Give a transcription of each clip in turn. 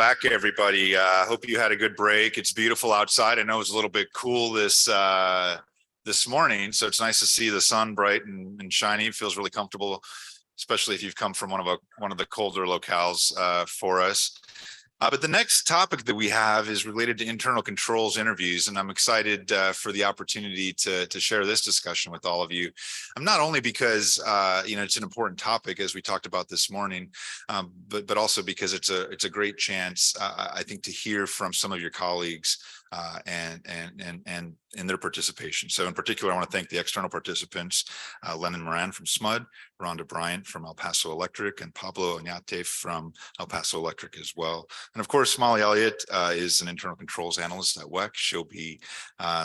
back, everybody. Hope you had a good break. It's beautiful outside. I know it was a little bit cool this morning, so it's nice to see the sun bright and shiny. It feels really comfortable, especially if you've come from one of the colder locales for us. But the next topic that we have is related to internal controls interviews, and I'm excited for the opportunity to share this discussion with all of you. Not only because it's an important topic, as we talked about this morning, but also because it's a great chance, I think, to hear from some of your colleagues and their participation. So in particular, I want to thank the external participants, Lennon Moran from SMUD, Rhonda Bryant from El Paso Electric, and Pablo Oñate from El Paso Electric as well. And of course, Molly Elliott is an internal controls analyst at WEC. She'll be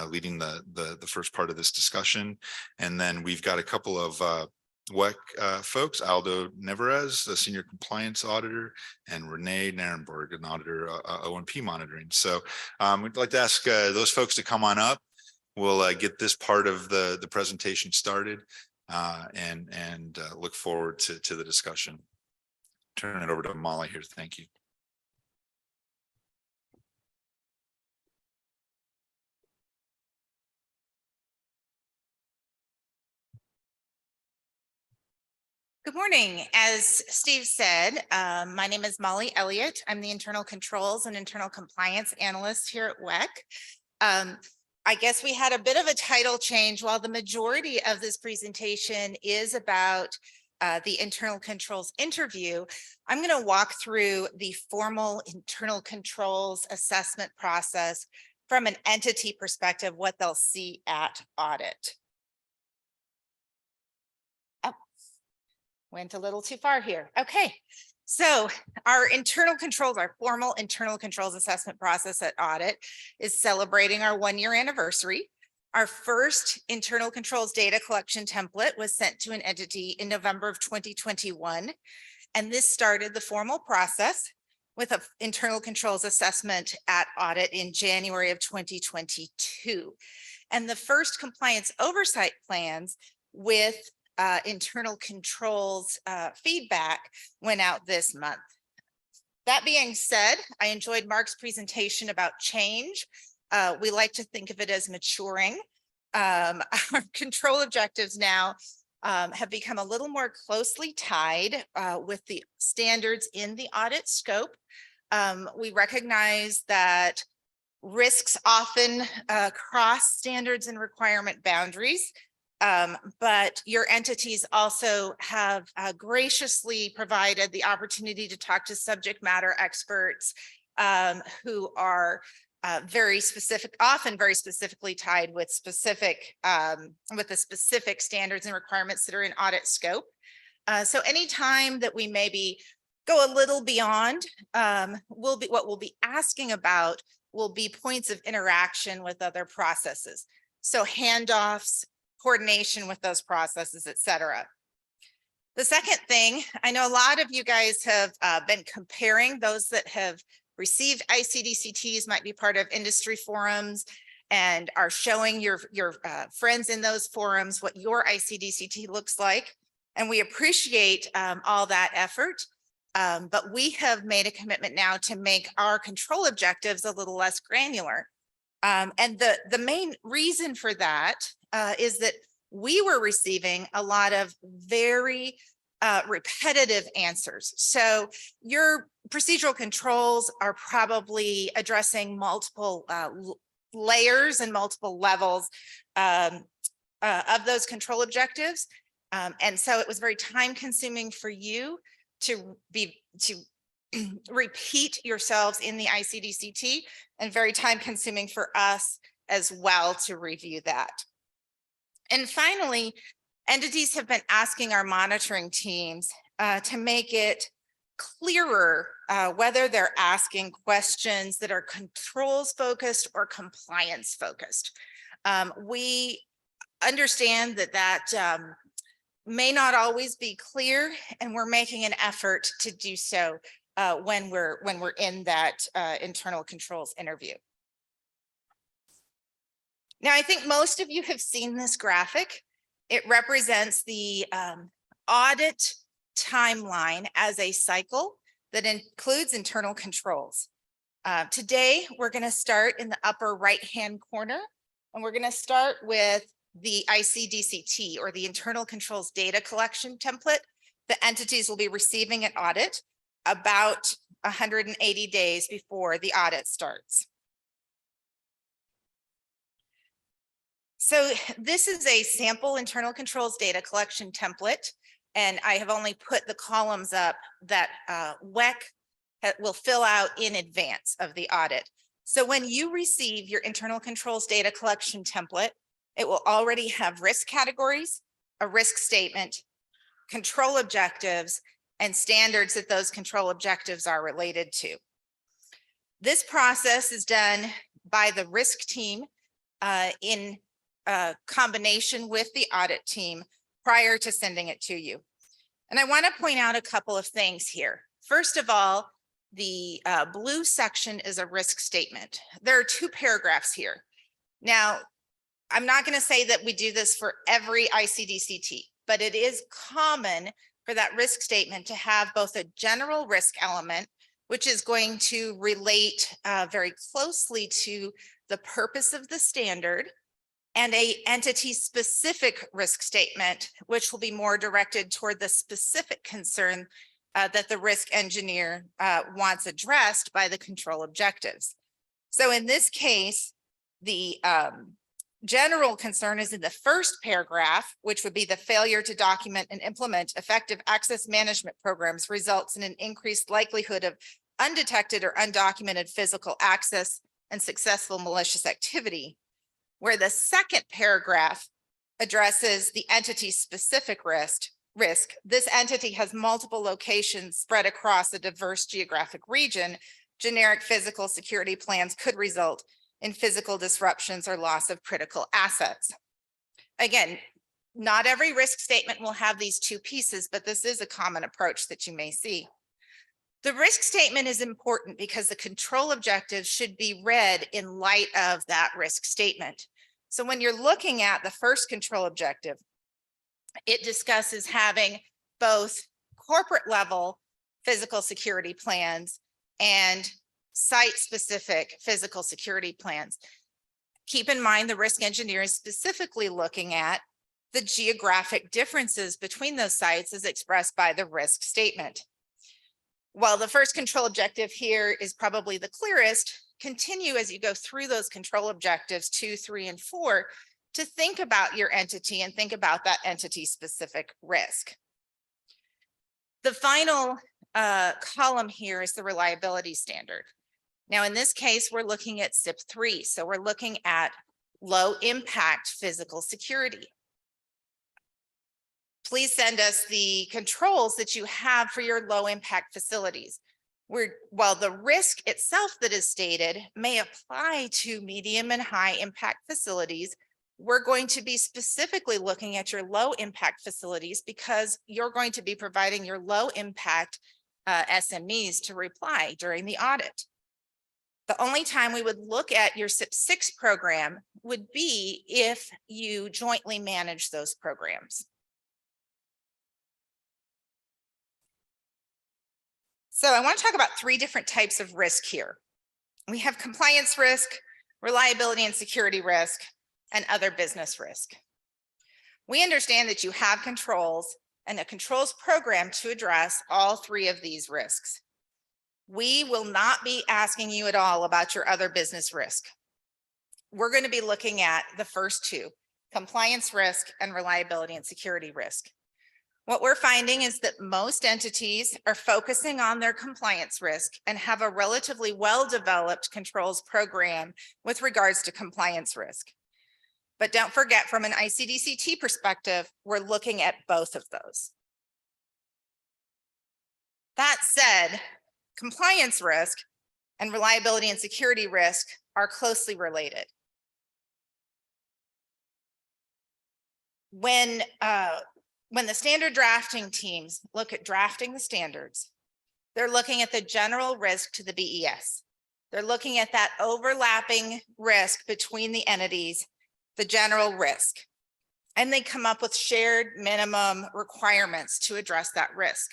leading the first part of this discussion. And then we've got a couple of WEC folks, Aldo Nevarez, the senior compliance auditor, and Renee Narenberg, an auditor, O&P monitoring. So we'd like to ask those folks to come on up. We'll get this part of the presentation started and look forward to the discussion. Turn it over to Molly here. Thank you. Good morning. As Steve said, my name is Molly Elliott. I'm the internal controls and internal compliance analyst here at WEC. I guess we had a bit of a title change. While the majority of this presentation is about the internal controls interview, I'm going to walk through the formal internal controls assessment process from an entity perspective, what they'll see at audit. Went a little too far here. Okay, so our formal internal controls assessment process at audit is celebrating our 1-year anniversary. Our first internal controls data collection template was sent to an entity in November of 2021. And this started the formal process with an internal controls assessment at audit in January of 2022. And the first compliance oversight plans with internal controls feedback went out this month. That being said, I enjoyed Mark's presentation about change. We like to think of it as maturing. Our control objectives now have become a little more closely tied with the standards in the audit scope. We recognize that risks often cross standards and requirement boundaries. But your entities also have graciously provided the opportunity to talk to subject matter experts who are very specific, often very specifically tied with the specific standards and requirements that are in audit scope. So anytime that we maybe go a little beyond, what we'll be asking about will be points of interaction with other processes. So handoffs, coordination with those processes, et cetera. The second thing, I know a lot of you guys have been comparing. Those that have received ICD-CTs might be part of industry forums and are showing your friends in those forums what your ICD-CT looks like. And we appreciate all that effort. But we have made a commitment now to make our control objectives a little less granular. And the main reason for that is that we were receiving a lot of very repetitive answers. So your procedural controls are probably addressing multiple layers and multiple levels of those control objectives. And so it was very time consuming for you to repeat yourselves in the ICD-CT, and very time consuming for us as well to review that. And finally, entities have been asking our monitoring teams to make it clearer whether they're asking questions that are controls focused or compliance focused. We understand that may not always be clear, and we're making an effort to do so when we're in that internal controls interview. Now, I think most of you have seen this graphic. It represents the audit timeline as a cycle that includes internal controls. Today, we're going to start in the upper right-hand corner, and we're going to start with the ICDCT, or the Internal Controls Data Collection Template. The entities will be receiving an audit about 180 days before the audit starts. So this is a sample internal controls data collection template, and I have only put the columns up that WEC will fill out in advance of the audit. So when you receive your internal controls data collection template, it will already have risk categories, a risk statement, control objectives, and standards that those control objectives are related to. This process is done by the risk team in combination with the audit team prior to sending it to you. And I want to point out a couple of things here. First of all, the blue section is a risk statement. There are 2 paragraphs here. Now, I'm not going to say that we do this for every ICDCT, but it is common for that risk statement to have both a general risk element, which is going to relate very closely to the purpose of the standard, and a entity-specific risk statement, which will be more directed toward the specific concern that the risk engineer wants addressed by the control objectives. So in this case, the general concern is in the first paragraph, which would be the failure to document and implement effective access management programs results in an increased likelihood of undetected or undocumented physical access and successful malicious activity, where the second paragraph addresses the entity-specific risk. This entity has multiple locations spread across a diverse geographic region. Generic physical security plans could result in physical disruptions or loss of critical assets. Again, not every risk statement will have these 2 pieces, but this is a common approach that you may see. The risk statement is important because the control objectives should be read in light of that risk statement. So when you're looking at the first control objective, it discusses having both corporate level physical security plans and site-specific physical security plans. Keep in mind the risk engineer is specifically looking at the geographic differences between those sites as expressed by the risk statement. While the first control objective here is probably the clearest, continue as you go through those control objectives 2, 3, and 4 to think about your entity and think about that entity-specific risk. The final column here is the reliability standard. Now, in this case, we're looking at SIP3. So we're looking at low impact physical security. Please send us the controls that you have for your low impact facilities. While the risk itself that is stated may apply to medium and high impact facilities, we're going to be specifically looking at your low impact facilities because you're going to be providing your low impact SMEs to reply during the audit. The only time we would look at your SIP6 program would be if you jointly manage those programs. So I want to talk about 3 different types of risk here. We have compliance risk, reliability and security risk, and other business risk. We understand that you have controls and a controls program to address all 3 of these risks. We will not be asking you at all about your other business risk. We're going to be looking at the first 2, compliance risk and reliability and security risk. What we're finding is that most entities are focusing on their compliance risk and have a relatively well-developed controls program with regards to compliance risk. But don't forget, from an ICDCT perspective, we're looking at both of those. That said, compliance risk and reliability and security risk are closely related. When the standard drafting teams look at drafting the standards, they're looking at the general risk to the BES. They're looking at that overlapping risk between the entities, the general risk, and they come up with shared minimum requirements to address that risk.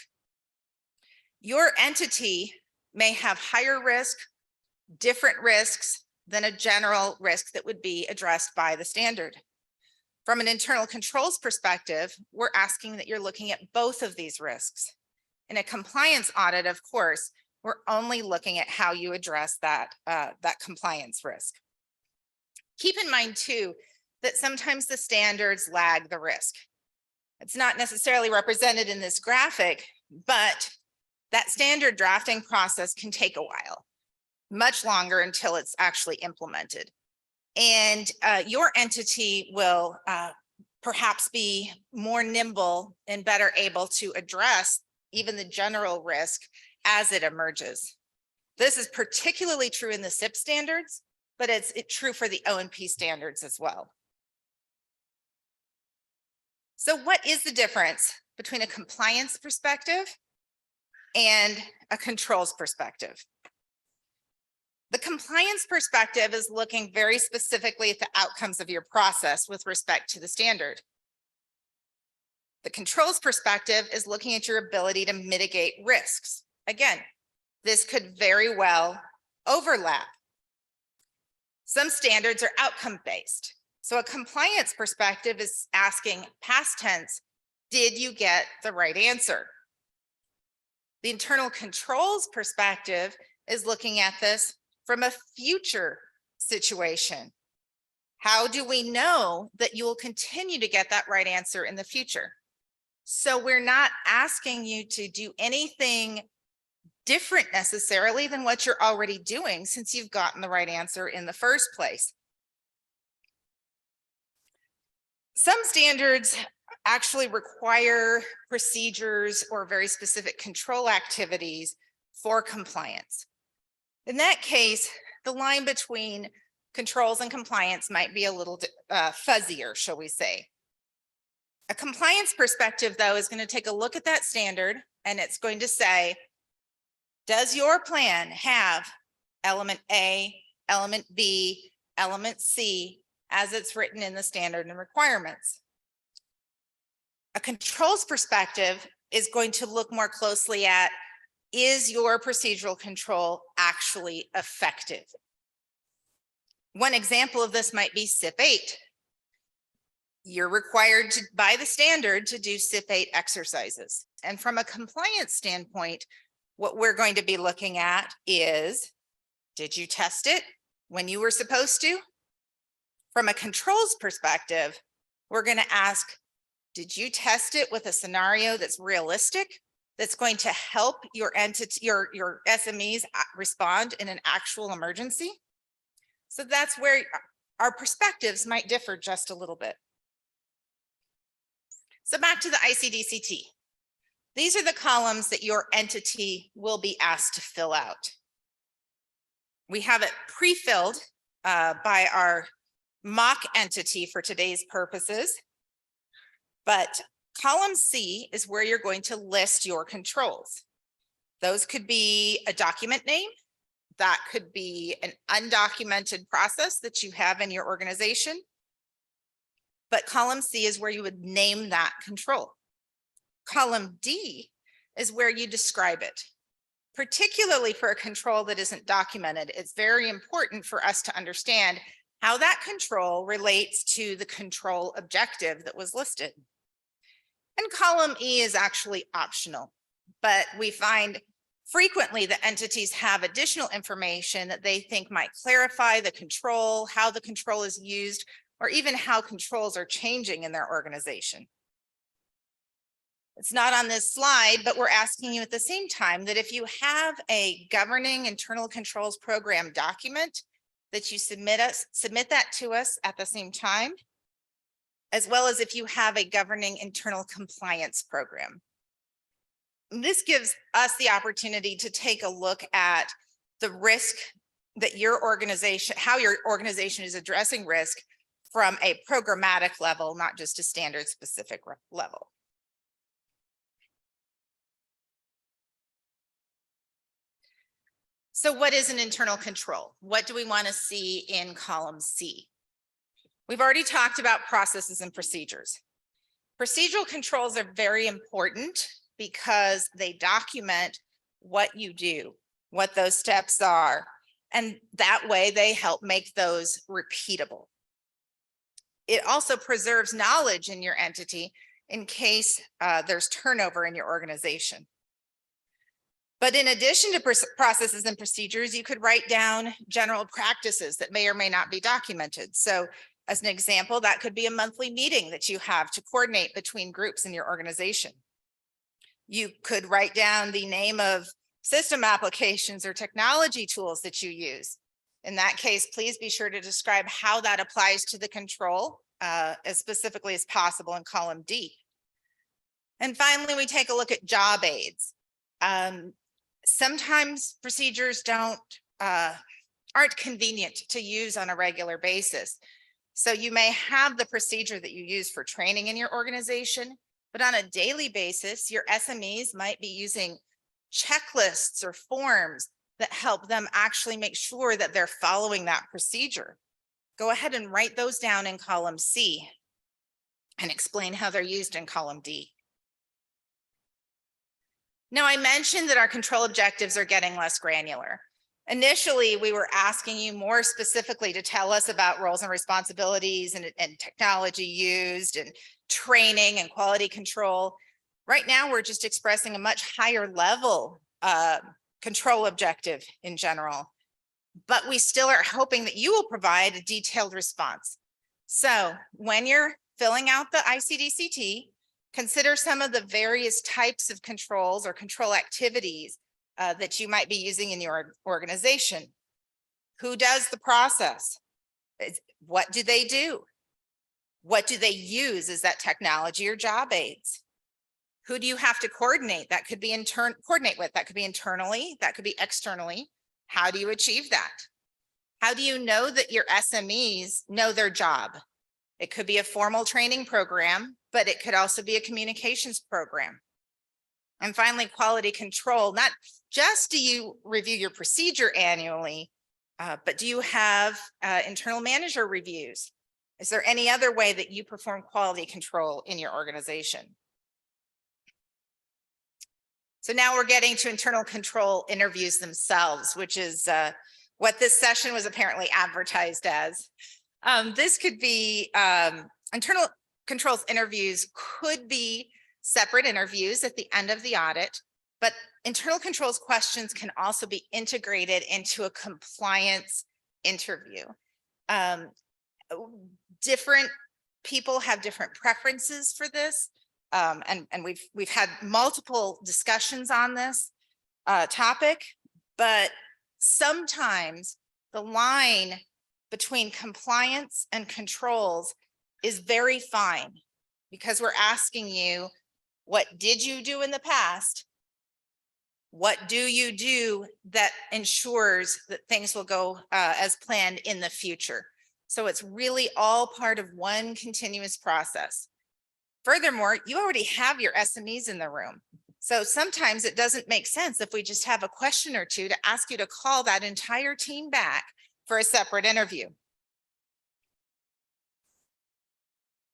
Your entity may have higher risk, different risks than a general risk that would be addressed by the standard. From an internal controls perspective, we're asking that you're looking at both of these risks. In a compliance audit, of course, we're only looking at how you address that compliance risk. Keep in mind too, that sometimes the standards lag the risk. It's not necessarily represented in this graphic, but that standard drafting process can take a while, much longer until it's actually implemented. And your entity will perhaps be more nimble and better able to address even the general risk as it emerges. This is particularly true in the SIP standards, but it's true for the O&P standards as well. So what is the difference between a compliance perspective and a controls perspective? The compliance perspective is looking very specifically at the outcomes of your process with respect to the standard. The controls perspective is looking at your ability to mitigate risks. Again, this could very well overlap. Some standards are outcome-based. So a compliance perspective is asking past tense, did you get the right answer? The internal controls perspective is looking at this from a future situation. How do we know that you will continue to get that right answer in the future? So we're not asking you to do anything different necessarily than what you're already doing, since you've gotten the right answer in the first place. Some standards actually require procedures or very specific control activities for compliance. In that case, the line between controls and compliance might be a little fuzzier, shall we say. A compliance perspective, though, is going to take a look at that standard, and it's going to say, does your plan have element A, element B, element C, as it's written in the standard and requirements? A controls perspective is going to look more closely at, is your procedural control actually effective? One example of this might be SIP 8. You're required to, by the standard, to do SIP 8 exercises. And from a compliance standpoint, what we're going to be looking at is, did you test it when you were supposed to? From a controls perspective, we're going to ask, did you test it with a scenario that's realistic, that's going to help your entity, your SMEs respond in an actual emergency? So that's where our perspectives might differ just a little bit. So back to the ICD-CT. These are the columns that your entity will be asked to fill out. We have it pre-filled by our mock entity for today's purposes, but column C is where you're going to list your controls. Those could be a document name, that could be an undocumented process that you have in your organization, but column C is where you would name that control. Column D is where you describe it. Particularly for a control that isn't documented, it's very important for us to understand how that control relates to the control objective that was listed. And column E is actually optional, but we find frequently that entities have additional information that they think might clarify the control, how the control is used, or even how controls are changing in their organization. It's not on this slide, but we're asking you at the same time that if you have a governing internal controls program document, that you submit that to us at the same time, as well as if you have a governing internal compliance program. This gives us the opportunity to take a look at the risk that your organization, how your organization is addressing risk from a programmatic level, not just a standard specific level. So what is an internal control? What do we want to see in column C? We've already talked about processes and procedures. Procedural controls are very important because they document what you do, what those steps are. And that way they help make those repeatable. It also preserves knowledge in your entity in case there's turnover in your organization. But in addition to processes and procedures, you could write down general practices that may or may not be documented. So as an example, that could be a monthly meeting that you have to coordinate between groups in your organization. You could write down the name of system applications or technology tools that you use. In that case, please be sure to describe how that applies to the control as specifically as possible in column D. And finally, we take a look at job aids. Sometimes procedures aren't convenient to use on a regular basis. So you may have the procedure that you use for training in your organization, but on a daily basis, your SMEs might be using checklists or forms that help them actually make sure that they're following that procedure. Go ahead and write those down in column C and explain how they're used in column D. Now, I mentioned that our control objectives are getting less granular. Initially, we were asking you more specifically to tell us about roles and responsibilities and technology used and training and quality control. Right now, we're just expressing a much higher level control objective in general, but we still are hoping that you will provide a detailed response. So when you're filling out the ICD-CT, consider some of the various types of controls or control activities that you might be using in your organization. Who does the process? What do they do? What do they use? Is that technology or job aids? Who do you have to coordinate? That could be coordinate with, that could be internally, that could be externally. How do you achieve that? How do you know that your SMEs know their job? It could be a formal training program, but it could also be a communications program. And finally, quality control. Not just do you review your procedure annually, but do you have internal manager reviews? Is there any other way that you perform quality control in your organization? So now we're getting to internal control interviews themselves, which is what this session was apparently advertised as. This could be internal controls interviews could be separate interviews at the end of the audit, but internal controls questions can also be integrated into a compliance interview. Different people have different preferences for this. And we've had multiple discussions on this topic, but sometimes the line between compliance and controls is very fine because we're asking you, what did you do in the past? What do you do that ensures that things will go as planned in the future? So it's really all part of one continuous process. Furthermore, you already have your SMEs in the room. So sometimes it doesn't make sense if we just have a question or two to ask you to call that entire team back for a separate interview.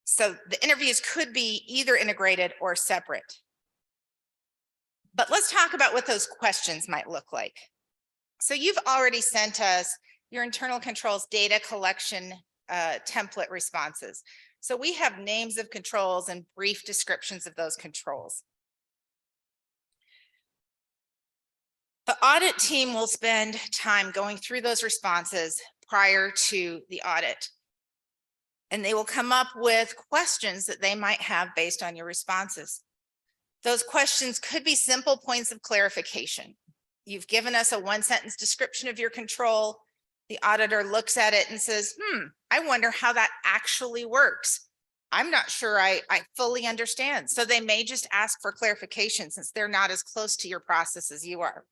So the interviews could be either integrated or separate. But let's talk about what those questions might look like. So you've already sent us your internal controls data collection template responses. So we have names of controls and brief descriptions of those controls. The audit team will spend time going through those responses prior to the audit. And they will come up with questions that they might have based on your responses. Those questions could be simple points of clarification. You've given us a one-sentence description of your control. The auditor looks at it and says, I wonder how that actually works. I'm not sure I fully understand. So they may just ask for clarification since they're not as close to your process as you are.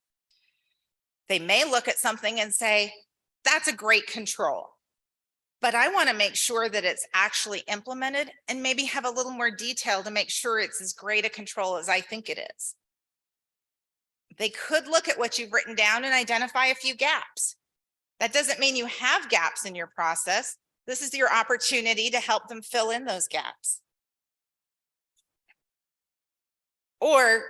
They may look at something and say, that's a great control, but I want to make sure that it's actually implemented and maybe have a little more detail to make sure it's as great a control as I think it is. They could look at what you've written down and identify a few gaps. That doesn't mean you have gaps in your process. This is your opportunity to help them fill in those gaps. Or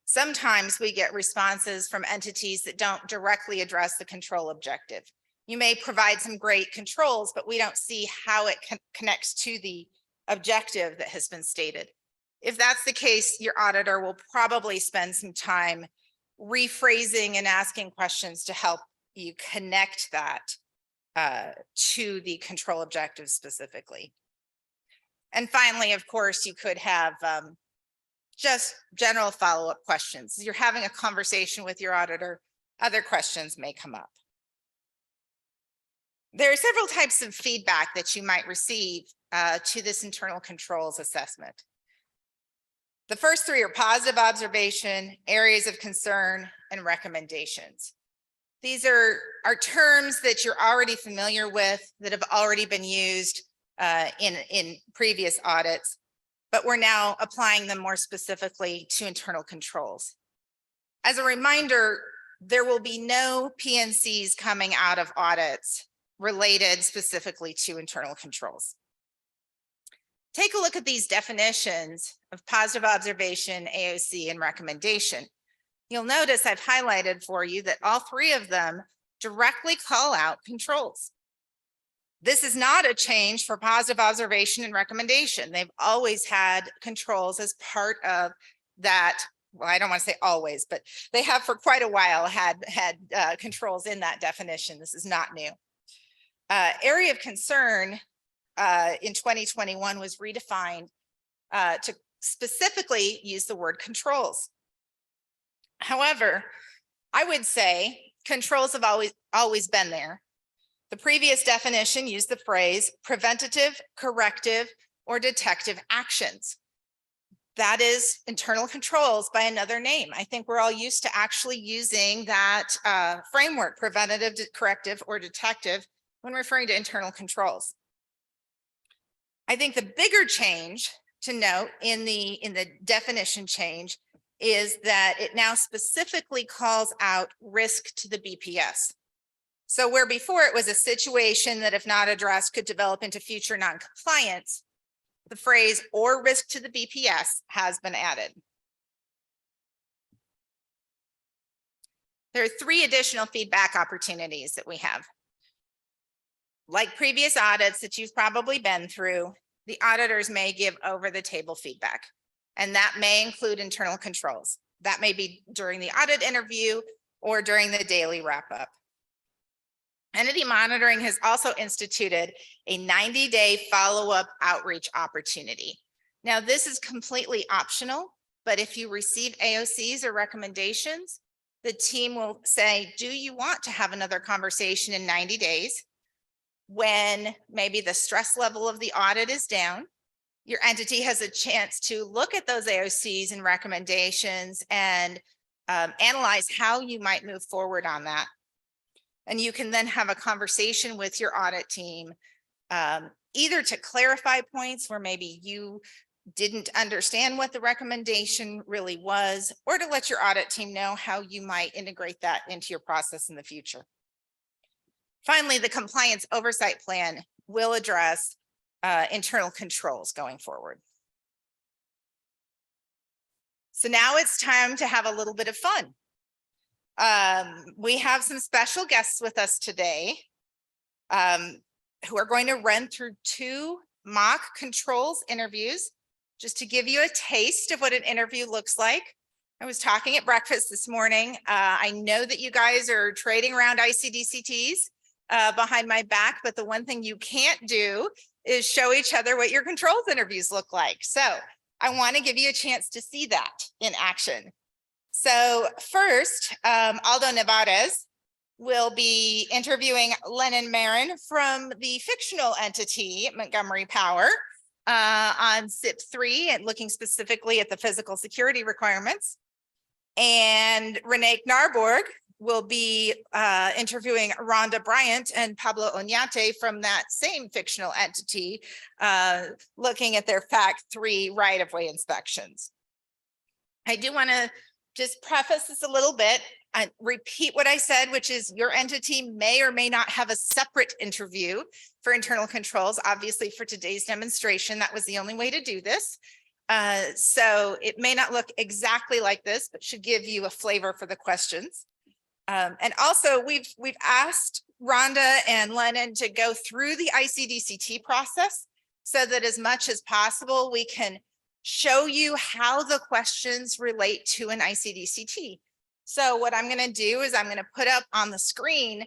Sometimes we get responses from entities that don't directly address the control objective. You may provide some great controls, but we don't see how it connects to the objective that has been stated. If that's the case, your auditor will probably spend some time rephrasing and asking questions to help you connect that to the control objective specifically. And finally, of course, you could have just general follow-up questions. You're having a conversation with your auditor, other questions may come up. There are several types of feedback that you might receive to this internal controls assessment. The first three are positive observation, areas of concern, and recommendations. These are terms that you're already familiar with, that have already been used in previous audits, but we're now applying them more specifically to internal controls. As a reminder, there will be no PNCs coming out of audits related specifically to internal controls. Take a look at these definitions of positive observation, AOC, and recommendation. You'll notice I've highlighted for you that all three of them directly call out controls. This is not a change for positive observation and recommendation. They've always had controls as part of that. Well, I don't want to say always, but they have for quite a while had controls in that definition. This is not new. Area of concern in 2021 was redefined to specifically use the word controls. However, I would say controls have always been there. The previous definition used the phrase preventative, corrective, or detective actions. That is internal controls by another name. I think we're all used to actually using that framework, preventative, corrective, or detective, when referring to internal controls. I think the bigger change to note in the definition change is that it now specifically calls out risk to the BPS. So where before it was a situation that if not addressed could develop into future non-compliance, the phrase or risk to the BPS has been added. There are three additional feedback opportunities that we have. Like previous audits that you've probably been through, the auditors may give over the table feedback, and that may include internal controls. That may be during the audit interview or during the daily wrap up. Entity monitoring has also instituted a 90-day follow-up outreach opportunity. Now, this is completely optional, but if you receive AOCs or recommendations, the team will say, do you want to have another conversation in 90 days? When maybe the stress level of the audit is down, your entity has a chance to look at those AOCs and recommendations and analyze how you might move forward on that. And you can then have a conversation with your audit team, either to clarify points where maybe you didn't understand what the recommendation really was, or to let your audit team know how you might integrate that into your process in the future. Finally, the compliance oversight plan will address internal controls going forward. So now it's time to have a little bit of fun. We have some special guests with us today who are going to run through 2 mock controls interviews just to give you a taste of what an interview looks like. I was talking at breakfast this morning. I know that you guys are trading around ICD-CTs behind my back, but the one thing you can't do is show each other what your controls interviews look like. So I want to give you a chance to see that in action. So first, Aldo Nevarez will be interviewing Lennon Marin from the fictional entity Montgomery Power on SIP 3 and looking specifically at the physical security requirements. And Renee Knarborg will be interviewing Rhonda Bryant and Pablo Oñate from that same fictional entity, looking at their Fact 3 right-of-way inspections. I do want to just preface this a little bit and repeat what I said, which is your entity may or may not have a separate interview for internal controls. Obviously, for today's demonstration, that was the only way to do this. So it may not look exactly like this, but should give you a flavor for the questions. And also we've asked Rhonda and Lennon to go through the ICDCT process so that as much as possible, we can show you how the questions relate to an ICDCT. So what I'm going to do is I'm going to put up on the screen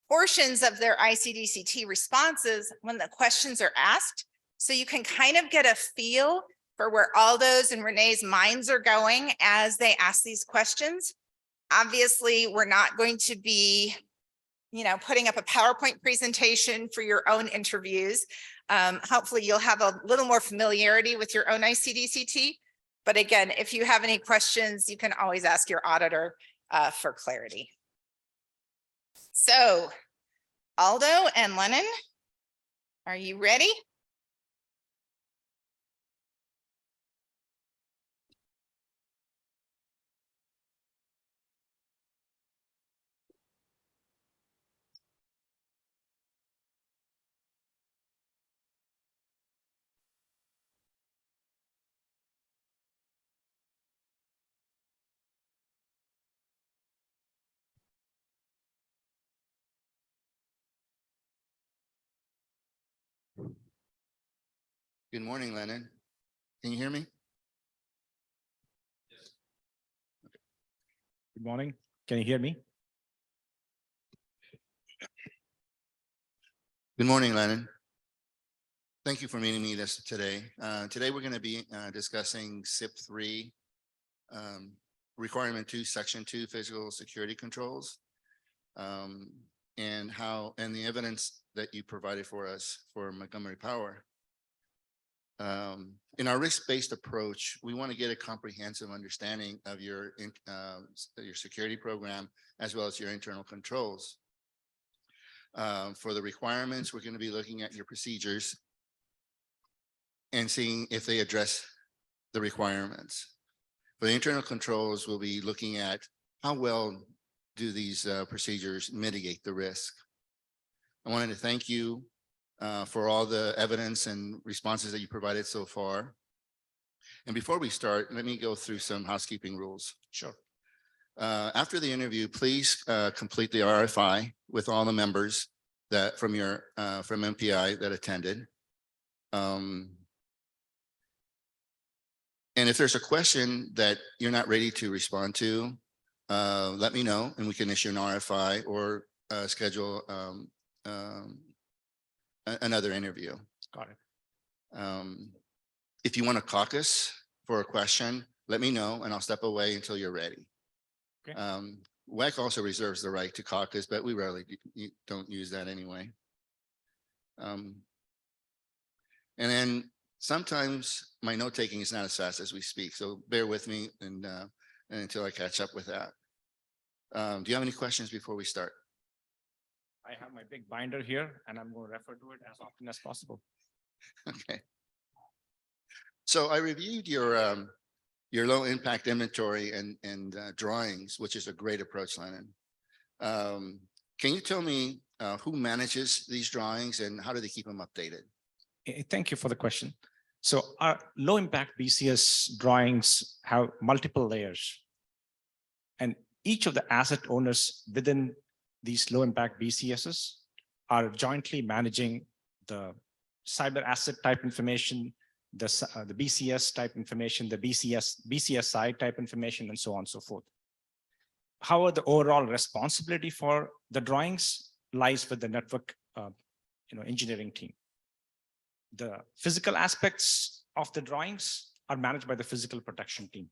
portions of their ICDCT responses when the questions are asked. So you can kind of get a feel for where Aldo's and Renee's minds are going as they ask these questions. Obviously, we're not going to be, putting up a PowerPoint presentation for your own interviews. Hopefully you'll have a little more familiarity with your own ICDCT. But again, if you have any questions, you can always ask your auditor for clarity. So Aldo and Lennon, are you ready? Good morning, Lennon. Can you hear me? Good morning. Can you hear me? Good morning, Lennon. Thank you for meeting me today. Today we're going to be discussing SIP 3, Requirement 2, Section 2, Physical Security Controls, and the evidence that you provided for us for Montgomery Power. In our risk-based approach, we want to get a comprehensive understanding of your security program as well as your internal controls. For the requirements, we're going to be looking at your procedures and seeing if they address the requirements. For the internal controls, we'll be looking at how well do these procedures mitigate the risk. I wanted to thank you for all the evidence and responses that you provided so far. And before we start, let me go through some housekeeping rules. Sure. After the interview, please complete the RFI with all the members that from MPI that attended. And if there's a question that you're not ready to respond to, let me know and we can issue an RFI or schedule another interview. Got it. If you want to caucus for a question, let me know and I'll step away until you're ready. Okay. WEC also reserves the right to caucus, but we rarely don't use that anyway. And then sometimes my note taking is not as fast as we speak, so bear with me and until I catch up with that. Do you have any questions before we start? I have my big binder here and I'm going to refer to it as often as possible. Okay. So I reviewed your low impact inventory and drawings, which is a great approach, Lennon. Can you tell me who manages these drawings and how do they keep them updated? Thank you for the question. So our low impact BCS drawings have multiple layers, and each of the asset owners within these low impact BCSs are jointly managing the cyber asset type information, the BCS type information, the BCSI type information, and so on and so forth. However, the overall responsibility for the drawings lies with the network engineering team. The physical aspects of the drawings are managed by the physical protection team.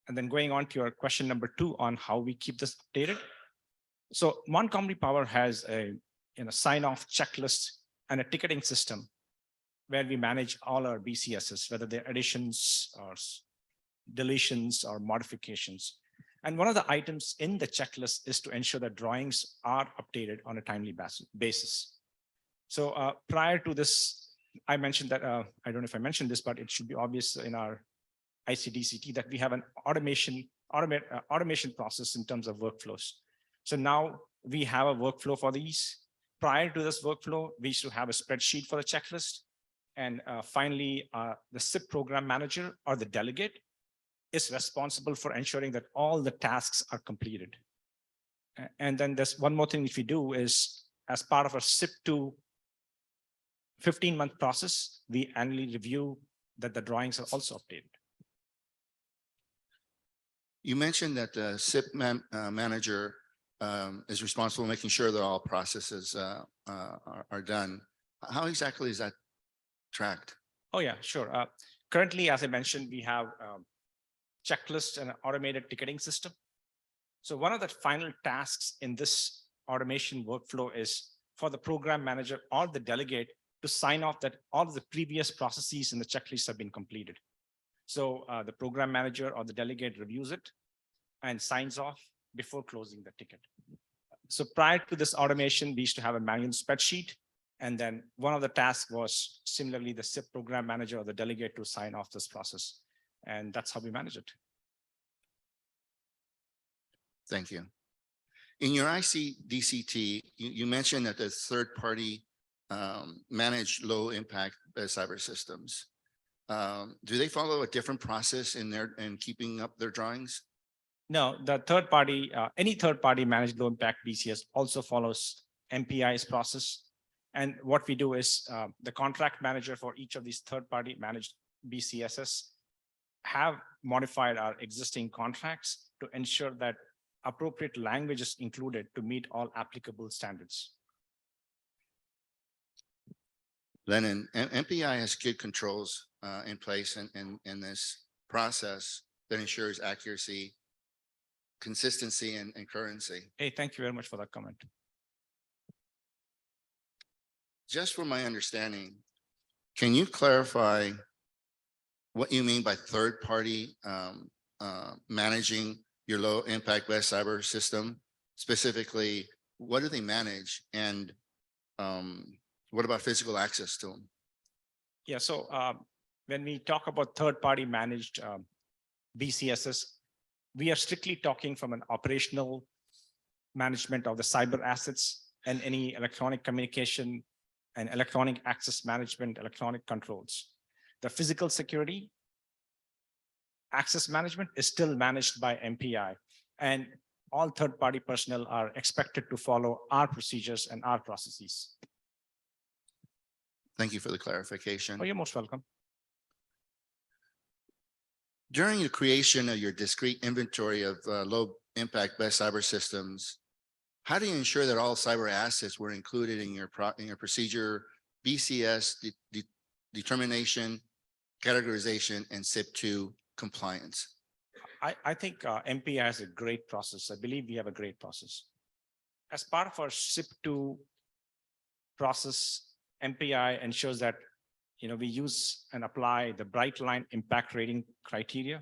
And then going on to your question number 2 on how we keep this updated. So Montgomery Power has a sign-off checklist and a ticketing system where we manage all our BCSs, whether they're additions or deletions or modifications. And one of the items in the checklist is to ensure that drawings are updated on a timely basis. So prior to this, I mentioned that, I don't know if I mentioned this, but it should be obvious in our ICDCT that we have an automation process in terms of workflows. So now we have a workflow for these. Prior to this workflow, we used to have a spreadsheet for the checklist. And finally, the SIP program manager or the delegate is responsible for ensuring that all the tasks are completed. And then there's one more thing which we do is, as part of our SIP2 15-month process, we annually review that the drawings are also updated. You mentioned that the SIP manager is responsible for making sure that all processes are done. How exactly is that tracked? Oh yeah, sure. Currently, as I mentioned, we have checklists and an automated ticketing system. So one of the final tasks in this automation workflow is for the program manager or the delegate to sign off that all of the previous processes in the checklist have been completed. So the program manager or the delegate reviews it and signs off before closing the ticket. So prior to this automation, we used to have a manual spreadsheet. And then one of the tasks was similarly the SIP program manager or the delegate to sign off this process. And that's how we manage it. Thank you. In your ICDCT, you mentioned that the third party manage low impact cyber systems. Do they follow a different process in keeping up their drawings? No, the third party, any third party managed low impact BCS also follows MPI's process. And what we do is the contract manager for each of these third party managed BCSs have modified our existing contracts to ensure that appropriate language is included to meet all applicable standards. Lennon, MPI has good controls in place in this process that ensures accuracy, consistency, and currency. Hey, thank you very much for that comment. Just for my understanding, can you clarify what you mean by third party managing your low impact web cyber system? Specifically, what do they manage, and what about physical access to them? Yeah, so when we talk about third party managed BCSs, we are strictly talking from an operational management of the cyber assets and any electronic communication and electronic access management, electronic controls. The physical security access management is still managed by MPI, and all third-party personnel are expected to follow our procedures and our processes. Thank you for the clarification. Oh, you're most welcome. During the creation of your discrete inventory of low impact best cyber systems, how do you ensure that all cyber assets were included in your procedure, BCS determination, categorization, and SIP2 compliance? I think MPI has a great process. I believe we have a great process. As part of our SIP2 process, MPI ensures that we use and apply the bright line impact rating criteria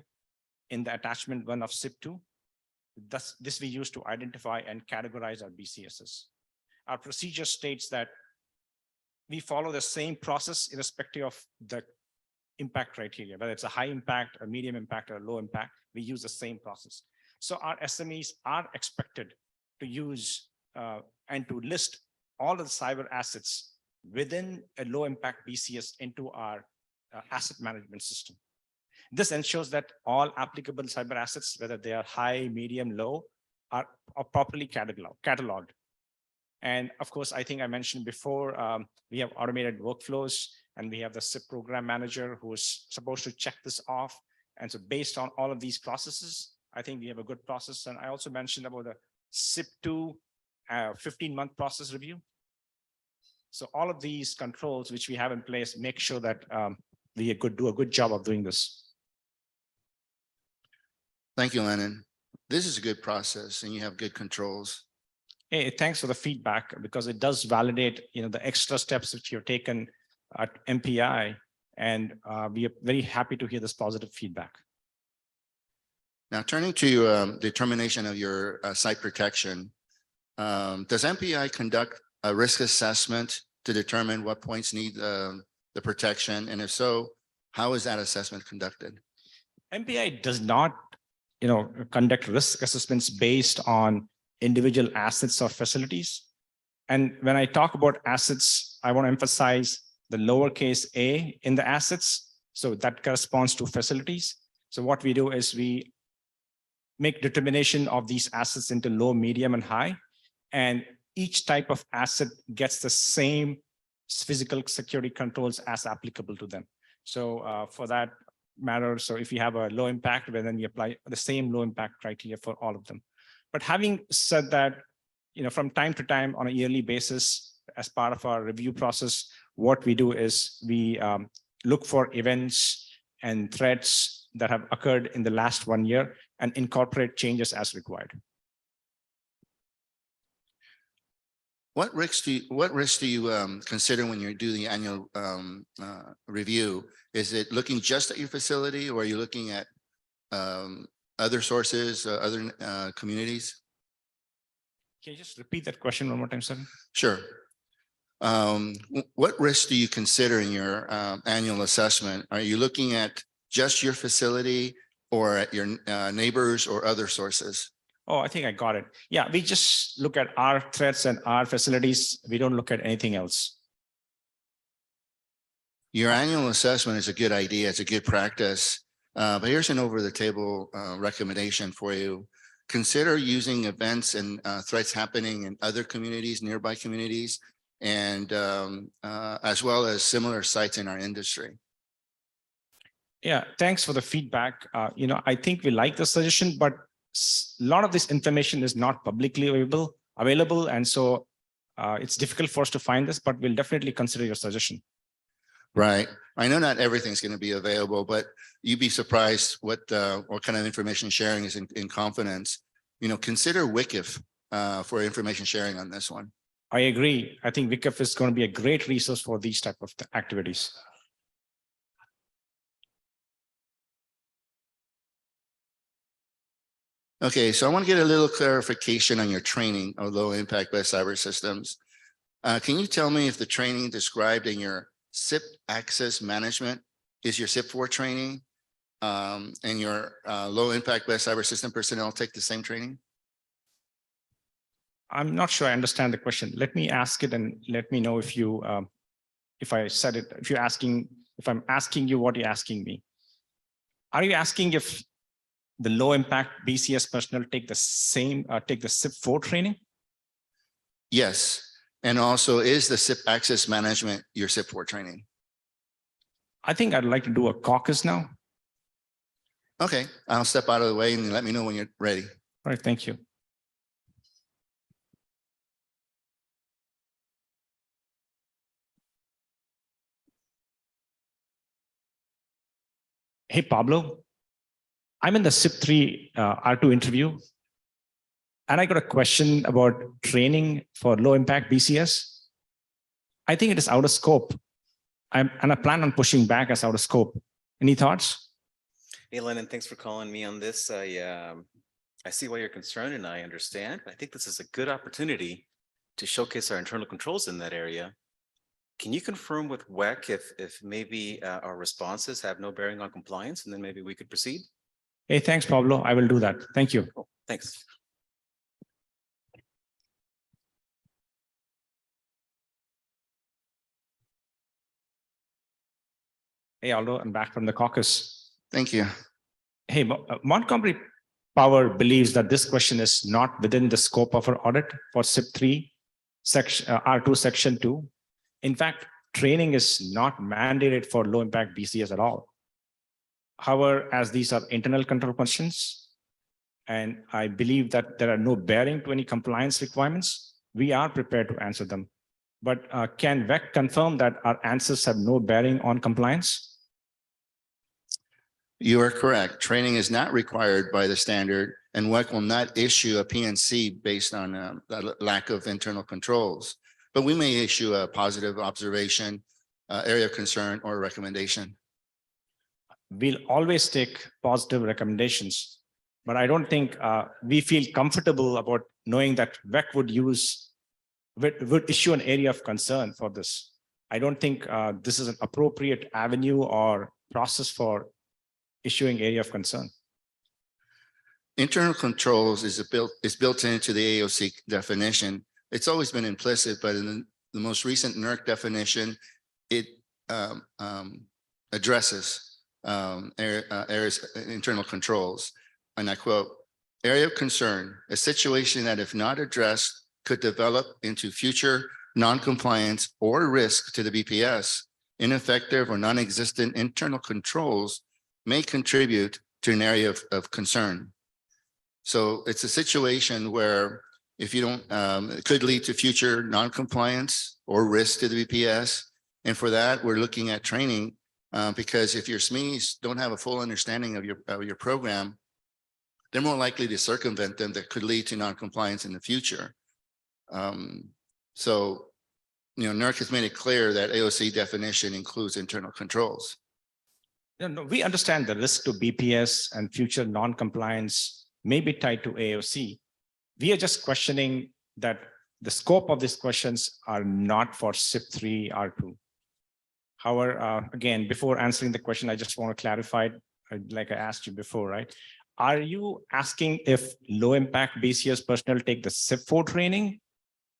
in the attachment 1 of SIP2. Thus, this we use to identify and categorize our BCSs. Our procedure states that we follow the same process irrespective of the impact criteria, whether it's a high impact, a medium impact, or a low impact, we use the same process. So our SMEs are expected to use and to list all of the cyber assets within a low impact BCS into our asset management system. This ensures that all applicable cyber assets, whether they are high, medium, low, are properly cataloged. And of course, I think I mentioned before, we have automated workflows, and we have the SIP program manager who is supposed to check this off. And so based on all of these processes, I think we have a good process. And I also mentioned about the SIP2 15-month process review. So all of these controls which we have in place make sure that we could do a good job of doing this. Thank you, Lennon. This is a good process, and you have good controls. Hey, thanks for the feedback, because it does validate, the extra steps which you've taken at MPI, and we are very happy to hear this positive feedback. Now, turning to determination of your site protection, does MPI conduct a risk assessment to determine what points need the protection? And if so, how is that assessment conducted? MPI does not, conduct risk assessments based on individual assets or facilities. And when I talk about assets, I want to emphasize the lowercase a in the assets. So that corresponds to facilities. So what we do is we make determination of these assets into low, medium, and high. And each type of asset gets the same physical security controls as applicable to them. So for that matter, so if you have a low impact, well, then we apply the same low impact criteria for all of them. But having said that, from time to time on a yearly basis, as part of our review process, what we do is we look for events and threats that have occurred in the last 1 year and incorporate changes as required. What risks do you consider when you do the annual review? Is it looking just at your facility, or are you looking at other sources, other communities? Can you just repeat that question one more time, sir? Sure. What risks do you consider in your annual assessment? Are you looking at just your facility, or at your neighbors or other sources? Oh, I think I got it. Yeah, we just look at our threats and our facilities. We don't look at anything else. Your annual assessment is a good idea. It's a good practice. But here's an over-the-table recommendation for you. Consider using events and threats happening in other communities, nearby communities, and as well as similar sites in our industry. Yeah, thanks for the feedback. I think we like the suggestion, but a lot of this information is not publicly available. And so it's difficult for us to find this, but we'll definitely consider your suggestion. Right. I know not everything's going to be available, but you'd be surprised what kind of information sharing is in confidence. Consider WCIF for information sharing on this one. I agree. I think WCIF is going to be a great resource for these type of activities. Okay, so I want to get a little clarification on your training of low impact web cyber systems. Can you tell me if the training described in your SIP access management is your SIP4 training, and your low impact web cyber system personnel take the same training? I'm not sure I understand the question. Let me ask it and let me know if you, if I said it, if I'm asking you what you're asking me. Are you asking if the low impact BCS personnel take the SIP4 training? Yes. And also, is the SIP access management your SIP4 training? I think I'd like to do a caucus now. Okay, I'll step out of the way and let me know when you're ready. All right, thank you. Hey, Pablo. I'm in the SIP3 R2 interview, and I got a question about training for low impact BCS. I think it is out of scope. And I plan on pushing back as out of scope. Any thoughts? Hey, Lennon, thanks for calling me on this. I see why you're concerned, and I understand. I think this is a good opportunity to showcase our internal controls in that area. Can you confirm with WEC if maybe our responses have no bearing on compliance, and then maybe we could proceed? Hey, thanks, Pablo. I will do that. Thank you. Oh, thanks. Hey, Aldo, I'm back from the caucus. Thank you. Hey, Montgomery Power believes that this question is not within the scope of our audit for SIP3 section R2 section 2. In fact, training is not mandated for low impact BCS at all. However, as these are internal control questions, and I believe that there are no bearing to any compliance requirements, we are prepared to answer them. But can WEC confirm that our answers have no bearing on compliance? You are correct. Training is not required by the standard, and WEC will not issue a PNC based on the lack of internal controls. But we may issue a positive observation, area of concern, or recommendation. We'll always take positive recommendations, but I don't think we feel comfortable about knowing that WEC would issue an area of concern for this. I don't think this is an appropriate avenue or process for issuing area of concern. Internal controls is built into the AOC definition. It's always been implicit, but in the most recent NERC definition, it addresses areas, internal controls. And I quote, area of concern, a situation that if not addressed could develop into future non-compliance or risk to the BPS. Ineffective or non-existent internal controls may contribute to an area of concern. So it's a situation where if you don't, it could lead to future non-compliance or risk to the BPS. And for that, we're looking at training because if your SMEs don't have a full understanding of your program, they're more likely to circumvent them that could lead to non-compliance in the future. So, NERC has made it clear that AOC definition includes internal controls. No, we understand the risk to BPS and future non-compliance may be tied to AOC. We are just questioning that the scope of these questions are not for SIP3 R2. However, again, before answering the question, I just want to clarify, like I asked you before, right? Are you asking if low impact BCS personnel take the SIP4 training?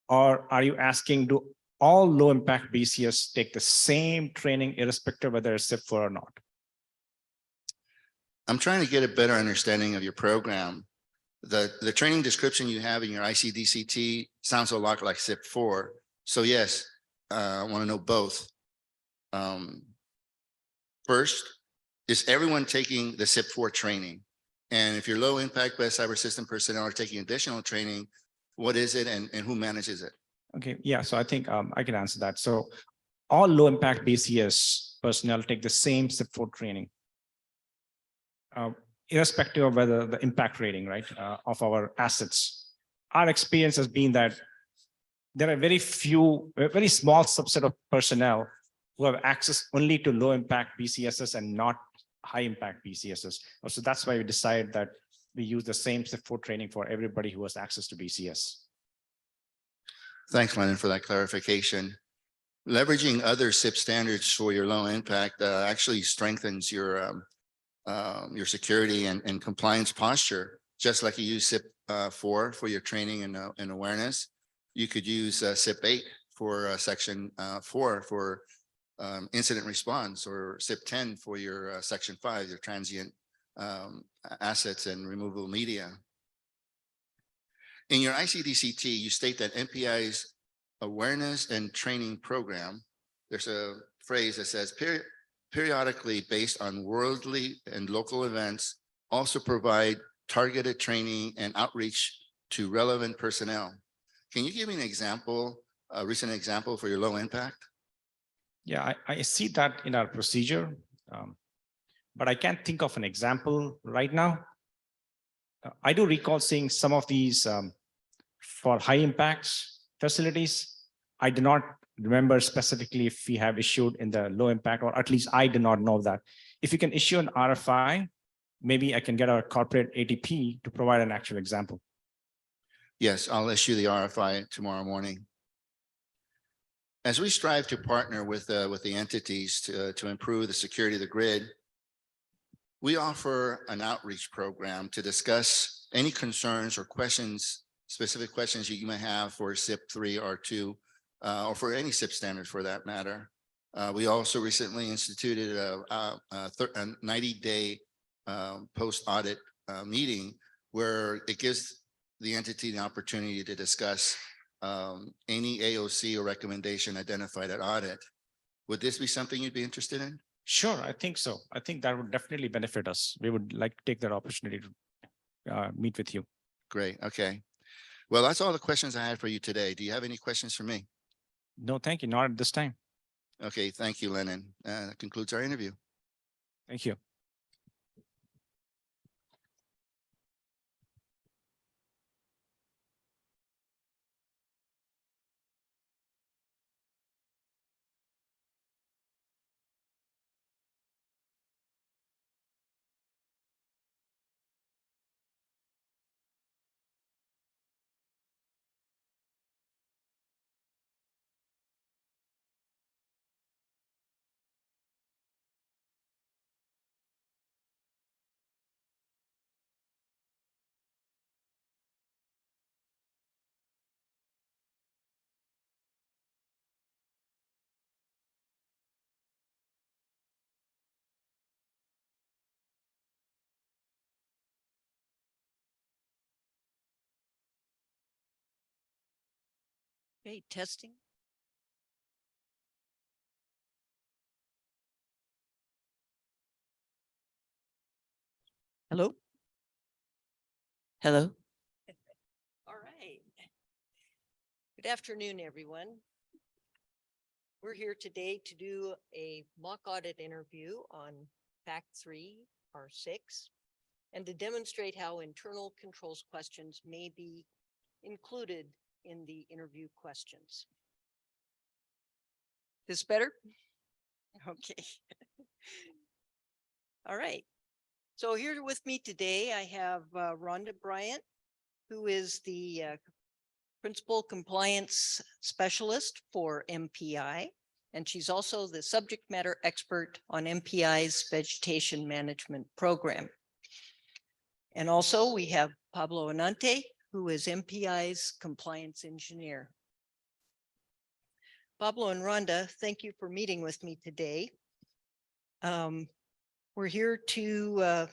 Or are you asking, do all low impact BCS take the same training irrespective whether it's SIP4 or not? I'm trying to get a better understanding of your program. The training description you have in your ICDCT sounds a lot like SIP4. So yes, I want to know both. First, is everyone taking the SIP4 training? And if your low impact best cyber system personnel are taking additional training, what is it and who manages it? Okay, yeah, so I think I can answer that. So all low impact BCS personnel take the same SIP4 training, irrespective of whether the impact rating, right, of our assets. Our experience has been that there are very small subset of personnel who have access only to low impact BCSs and not high impact BCSs. So that's why we decided that we use the same SIP4 training for everybody who has access to BCS. Thanks, Lennon, for that clarification. Leveraging other SIP standards for your low impact actually strengthens your security and compliance posture. Just like you use SIP4 for your training and awareness, you could use SIP8 for section 4 for incident response, or SIP10 for your section 5, your transient assets and removable media. In your ICDCT, you state that MPI's awareness and training program, there's a phrase that says periodically based on worldly and local events, also provide targeted training and outreach to relevant personnel. Can you give me an example, a recent example for your low impact? Yeah, I see that in our procedure, but I can't think of an example right now. I do recall seeing some of these for high impacts facilities. I do not remember specifically if we have issued in the low impact, or at least I do not know that. If you can issue an RFI, maybe I can get our corporate ATP to provide an actual example. Yes, I'll issue the RFI tomorrow morning. As we strive to partner with the entities to improve the security of the grid, we offer an outreach program to discuss any concerns or questions, specific questions you may have for SIP3 R2, or for any SIP standard for that matter. We also recently instituted a 90-day post-audit meeting where it gives the entity the opportunity to discuss any AOC or recommendation identified at audit. Would this be something you'd be interested in? Sure, I think so. I think that would definitely benefit us. We would like to take that opportunity to meet with you. Great, okay. Well, that's all the questions I had for you today. Do you have any questions for me? No, thank you, not at this time. Okay, thank you, Lennon. That concludes our interview. Thank you. Okay, testing. Hello? Hello? All right. Good afternoon, everyone. We're here today to do a mock audit interview on Fact 3, R6, and to demonstrate how internal controls questions may be included in the interview questions. This better? Okay. All right. So here with me today, I have Rhonda Bryant, who is the Principal Compliance Specialist for MPI. And she's also the subject matter expert on MPI's Vegetation Management Program. And also we have Pablo Anante, who is MPI's Compliance Engineer. Pablo and Rhonda, thank you for meeting with me today. We're here to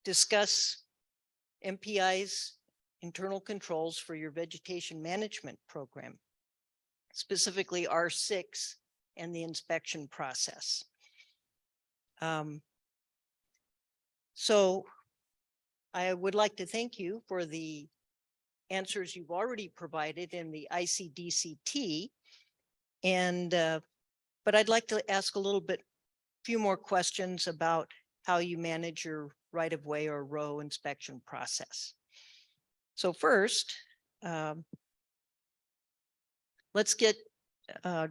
discuss MPI's internal controls for your vegetation management program, specifically R6 and the inspection process. So I would like to thank you for the answers you've already provided in the ICDCT. And but I'd like to ask a little bit, few more questions about how you manage your right-of-way or row inspection process. So first, let's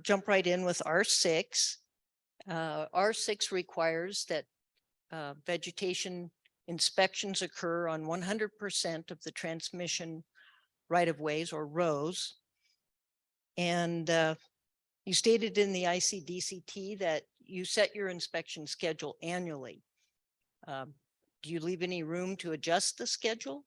jump right in with R6. R6 requires that vegetation inspections occur on 100% of the transmission right-of-ways or rows. And you stated in the ICDCT that you set your inspection schedule annually. Do you leave any room to adjust the schedule?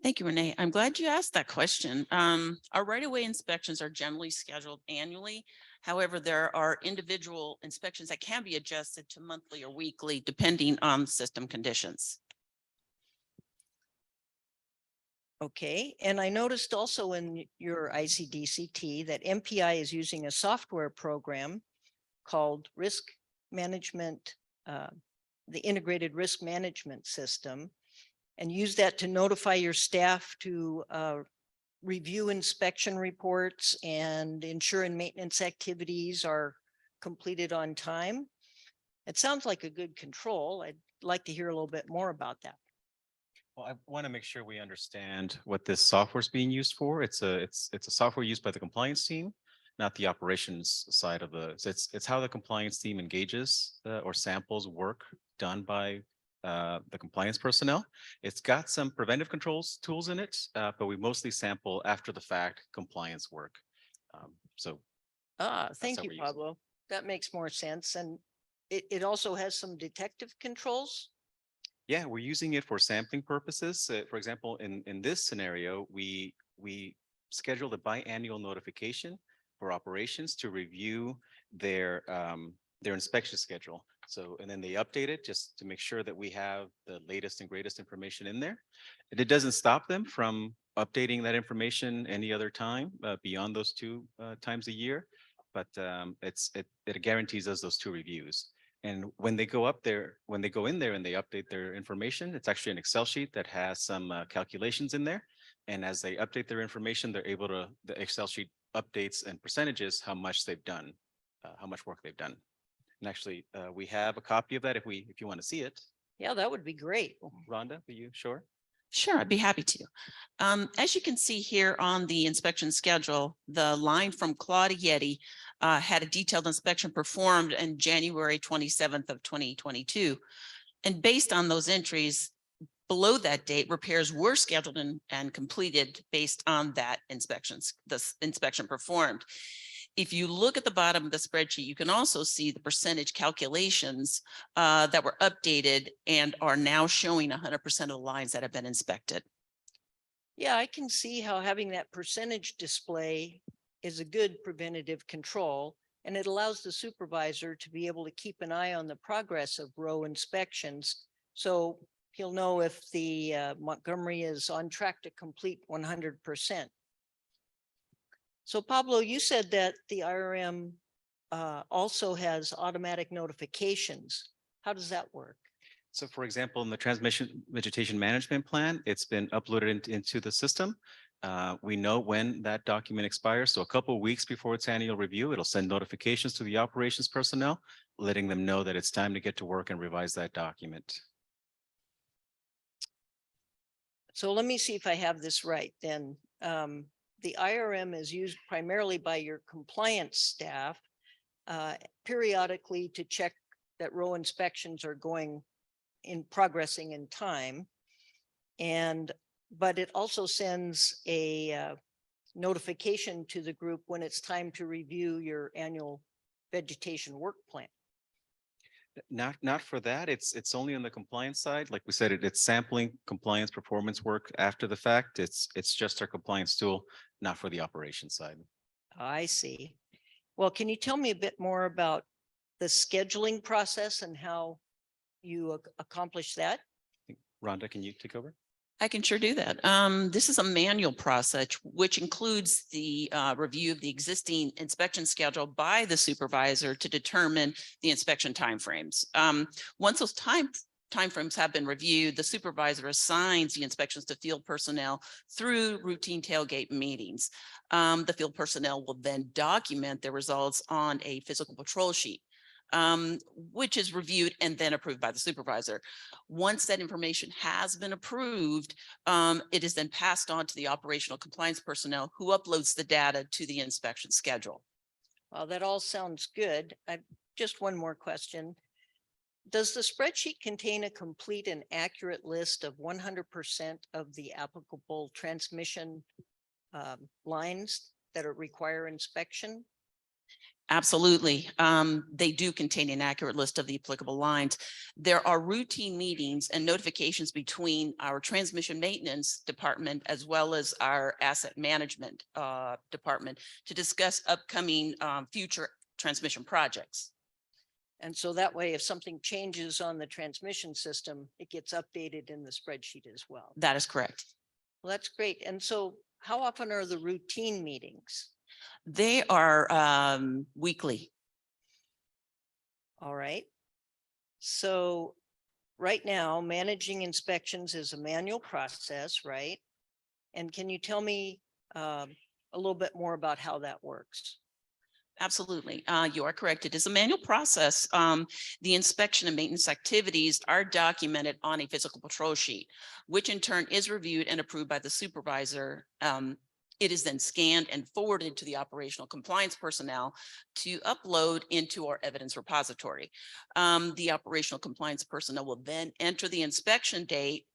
Thank you, Renee. I'm glad you asked that question. Our right-of-way inspections are generally scheduled annually. However, there are individual inspections that can be adjusted to monthly or weekly, depending on system conditions. Okay, and I noticed also in your ICDCT that MPI is using a software program called Risk Management, the Integrated Risk Management System, and use that to notify your staff to review inspection reports and ensure and maintenance activities are completed on time. It sounds like a good control. I'd like to hear a little bit more about that. Well, I want to make sure we understand what this software is being used for. It's a software used by the compliance team, not the operations side of the. So it's how the compliance team engages or samples work done by the compliance personnel. It's got some preventive controls tools in it, but we mostly sample after the fact compliance work. Thank how you, we're using it. Pablo. That makes more sense. And it also has some detective controls. Yeah, we're using it for sampling purposes. For example, in this scenario, we scheduled a biannual notification for operations to review their inspection schedule. So, and then they update it just to make sure that we have the latest and greatest information in there. And it doesn't stop them from updating that information any other time beyond those two times a year, but it guarantees us those two reviews. And when they go up there, when they go in there and they update their information, it's actually an Excel sheet that has some calculations in there. And as they update their information, they're able to, the Excel sheet updates and percentages, how much they've done, how much work they've done. And actually, we have a copy of that if you want to see it. Yeah, that would be great. Rhonda, are you sure? Sure, I'd be happy to. As you can see here on the inspection schedule, the line from Claude Yeti had a detailed inspection performed on January 27th of 2022. And based on those entries, below that date, repairs were scheduled and completed based on that the inspection performed. If you look at the bottom of the spreadsheet, you can also see the percentage calculations that were updated and are now showing 100% of the lines that have been inspected. Yeah, I can see how having that percentage display is a good preventative control, and it allows the supervisor to be able to keep an eye on the progress of row inspections. So he'll know if the Montgomery is on track to complete 100%. So Pablo, you said that the IRM also has automatic notifications. How does that work? So for example, in the transmission vegetation management plan, it's been uploaded into the system. We know when that document expires. So a couple of weeks before its annual review, it'll send notifications to the operations personnel, letting them know that it's time to get to work and revise that document. So let me see if I have this right then. The IRM is used primarily by your compliance staff periodically to check that row inspections are progressing in time. But it also sends a notification to the group when it's time to review your annual vegetation work plan. Not for that. It's only on the compliance side. Like we said, it's sampling compliance performance work after the fact. It's just our compliance tool, not for the operation side. I see. Well, can you tell me a bit more about the scheduling process and how you accomplish that? Rhonda, can you take over? I can sure do that. This is a manual process, which includes the review of the existing inspection schedule by the supervisor to determine the inspection timeframes. Once those timeframes have been reviewed, the supervisor assigns the inspections to field personnel through routine tailgate meetings. The field personnel will then document their results on a physical patrol sheet, which is reviewed and then approved by the supervisor. Once that information has been approved, it is then passed on to the operational compliance personnel who uploads the data to the inspection schedule. Well, that all sounds good. Just one more question. Does the spreadsheet contain a complete and accurate list of 100% of the applicable transmission lines that require inspection? Absolutely. They do contain an accurate list of the applicable lines. There are routine meetings and notifications between our transmission maintenance department as well as our asset management department to discuss upcoming future transmission projects. And so that way, if something changes on the transmission system, it gets updated in the spreadsheet as well. That is correct. Well, that's great. And so how often are the routine meetings? They are weekly. All right. So right now, managing inspections is a manual process, right? And can you tell me a little bit more about how that works? Absolutely. You are correct. It is a manual process. The inspection and maintenance activities are documented on a physical patrol sheet, which in turn is reviewed and approved by the supervisor. It is then scanned and forwarded to the operational compliance personnel to upload into our evidence repository. The operational compliance personnel will then enter the inspection date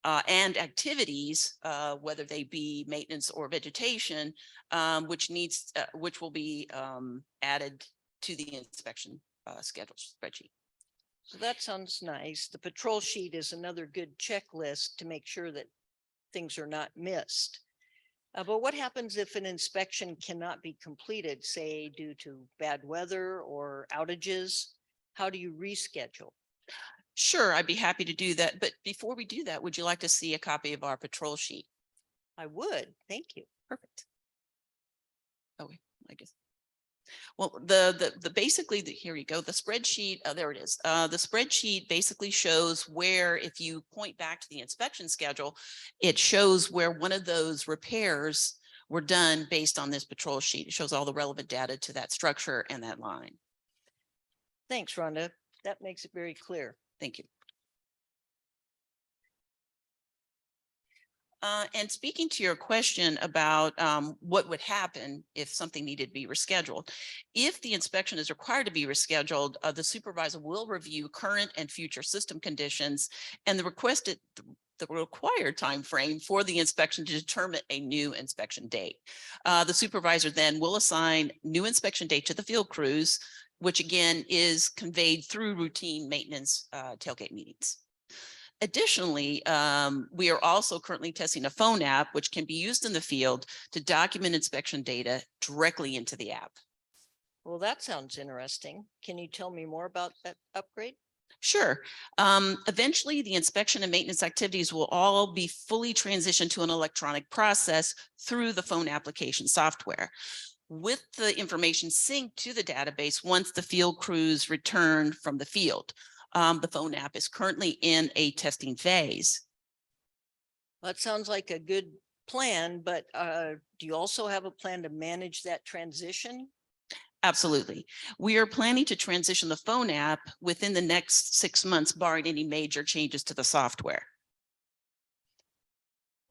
and activities, whether they be maintenance or vegetation, which will be added to the inspection schedule spreadsheet. So that sounds nice. The patrol sheet is another good checklist to make sure that things are not missed. But what happens if an inspection cannot be completed, say due to bad weather or outages? How do you reschedule? Sure, I'd be happy to do that. But before we do that, would you like to see a copy of our patrol sheet? I would. Thank you. Perfect. Oh, wait, I guess. Well, basically, here you go. The spreadsheet, there it is. The spreadsheet basically shows where, if you point back to the inspection schedule, it shows where one of those repairs were done based on this patrol sheet. It shows all the relevant data to that structure and that line. Thanks, Rhonda. That makes it very clear. Thank you. And speaking to your question about what would happen if something needed to be rescheduled, if the inspection is required to be rescheduled, the supervisor will review current and future system conditions and the required time frame for the inspection to determine a new inspection date. The supervisor then will assign new inspection date to the field crews, which again is conveyed through routine maintenance tailgate meetings. Additionally, we are also currently testing a phone app, which can be used in the field to document inspection data directly into the app. Well, that sounds interesting. Can you tell me more about that upgrade? Sure. Eventually, the inspection and maintenance activities will all be fully transitioned to an electronic process through the phone application software. With the information synced to the database once the field crews return from the field. The phone app is currently in a testing phase. That sounds like a good plan, but do you also have a plan to manage that transition? Absolutely. We are planning to transition the phone app within the next 6 months, barring any major changes to the software.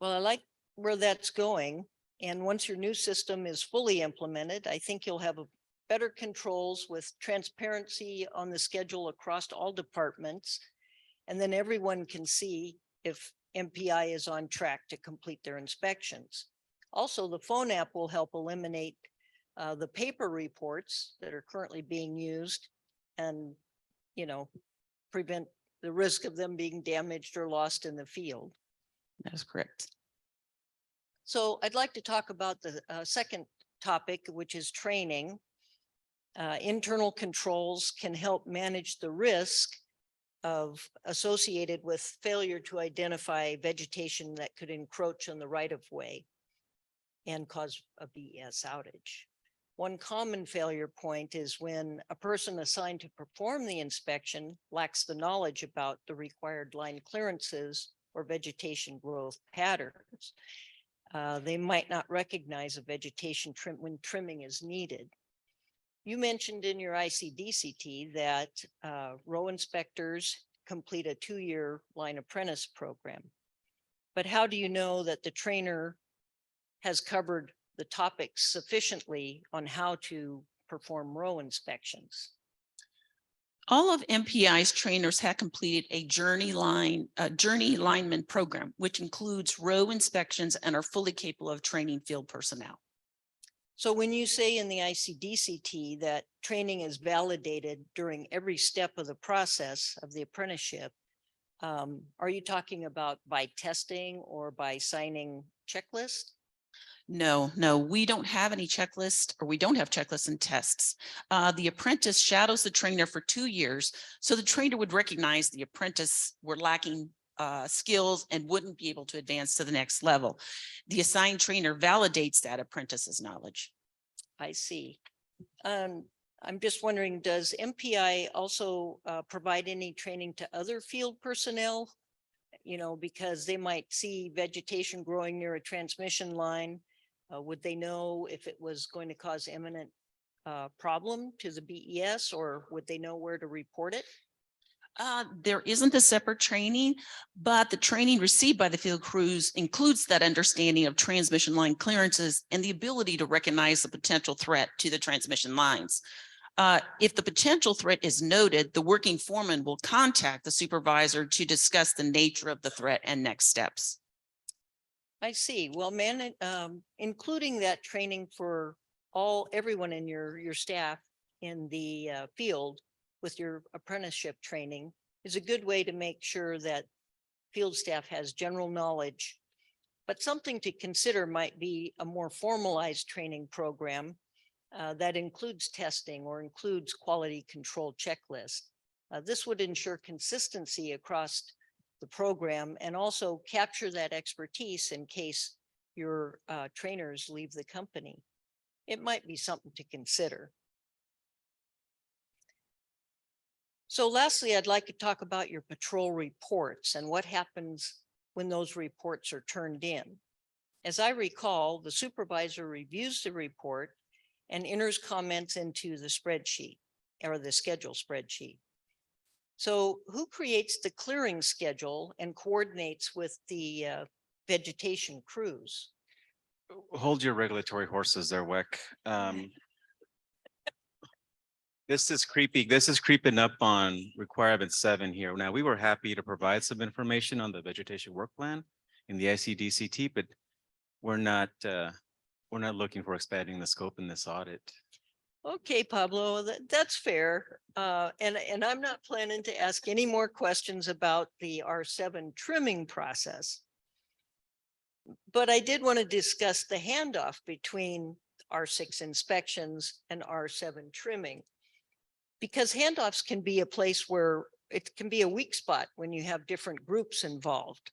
Well, I like where that's going. And once your new system is fully implemented, I think you'll have better controls with transparency on the schedule across all departments. And then everyone can see if MPI is on track to complete their inspections. Also, the phone app will help eliminate the paper reports that are currently being used and, prevent the risk of them being damaged or lost in the field. That is correct. So I'd like to talk about the second topic, which is training. Internal controls can help manage the risk associated with failure to identify vegetation that could encroach on the right of way and cause a BES outage. One common failure point is when a person assigned to perform the inspection lacks the knowledge about the required line clearances or vegetation growth patterns. They might not recognize a vegetation trim when trimming is needed. You mentioned in your ICDCT that row inspectors complete a 2-year line apprentice program. But how do you know that the trainer has covered the topics sufficiently on how to perform row inspections? All of MPI's trainers have completed a journey lineman program, which includes row inspections and are fully capable of training field personnel. So when you say in the ICDCT that training is validated during every step of the process of the apprenticeship, are you talking about by testing or by signing checklists? No, we don't have any checklists, or we don't have checklists and tests. The apprentice shadows the trainer for 2 years. So the trainer would recognize the apprentice were lacking skills and wouldn't be able to advance to the next level. The assigned trainer validates that apprentice's knowledge. I see. I'm just wondering, does MPI also provide any training to other field personnel? Because they might see vegetation growing near a transmission line. Would they know if it was going to cause imminent problem to the BES, or would they know where to report it? There isn't a separate training, but the training received by the field crews includes that understanding of transmission line clearances and the ability to recognize the potential threat to the transmission lines. If the potential threat is noted, the working foreman will contact the supervisor to discuss the nature of the threat and next steps. I see. Well, including that training for everyone in your staff in the field with your apprenticeship training is a good way to make sure that field staff has general knowledge. But something to consider might be a more formalized training program that includes testing or includes quality control checklist. This would ensure consistency across the program and also capture that expertise in case your trainers leave the company. It might be something to consider. So lastly, I'd like to talk about your patrol reports and what happens when those reports are turned in. As I recall, the supervisor reviews the report and enters comments into the spreadsheet or the schedule spreadsheet. So who creates the clearing schedule and coordinates with the vegetation crews? Hold your regulatory horses there, Weck. This is creepy. This is creeping up on requirement 7 here. Now, we were happy to provide some information on the vegetation work plan in the ICDCT, but we're not looking for expanding the scope in this audit. Okay, Pablo, that's fair. And I'm not planning to ask any more questions about the R7 trimming process. But I did want to discuss the handoff between R6 inspections and R7 trimming, because handoffs can be a place where it can be a weak spot when you have different groups involved.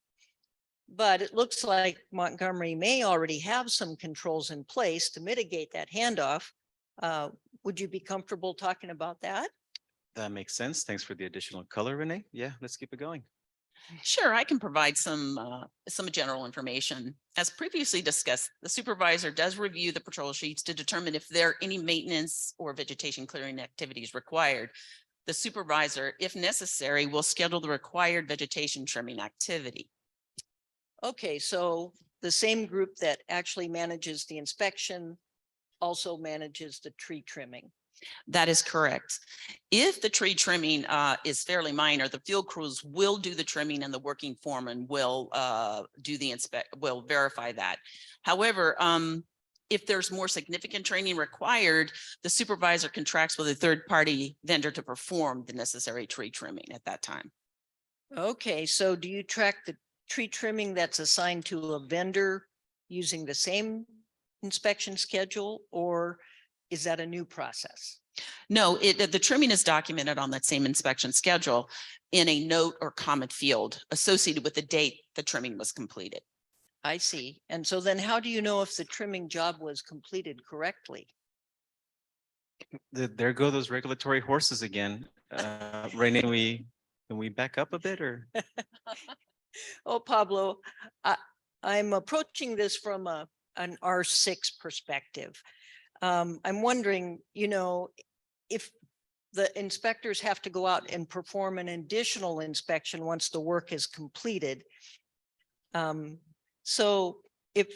But it looks like Montgomery may already have some controls in place to mitigate that handoff. Would you be comfortable talking about that? That makes sense. Thanks for the additional color, Renee. Yeah, let's keep it going. Sure, I can provide some general information. As previously discussed, the supervisor does review the patrol sheets to determine if there are any maintenance or vegetation clearing activities required. The supervisor, if necessary, will schedule the required vegetation trimming activity. Okay, so the same group that actually manages the inspection also manages the tree trimming. That is correct. If the tree trimming is fairly minor, the field crews will do the trimming and the working foreman will will verify that. However, if there's more significant training required, the supervisor contracts with a third-party vendor to perform the necessary tree trimming at that time. Okay, so do you track the tree trimming that's assigned to a vendor using the same inspection schedule, or is that a new process? No, the trimming is documented on that same inspection schedule in a note or comment field associated with the date the trimming was completed. I see. And so then how do you know if the trimming job was completed correctly? There go those regulatory horses again. Renee, can we back up a bit or? Oh, Pablo, I'm approaching this from an R6 perspective. I'm wondering, if the inspectors have to go out and perform an additional inspection once the work is completed. So if,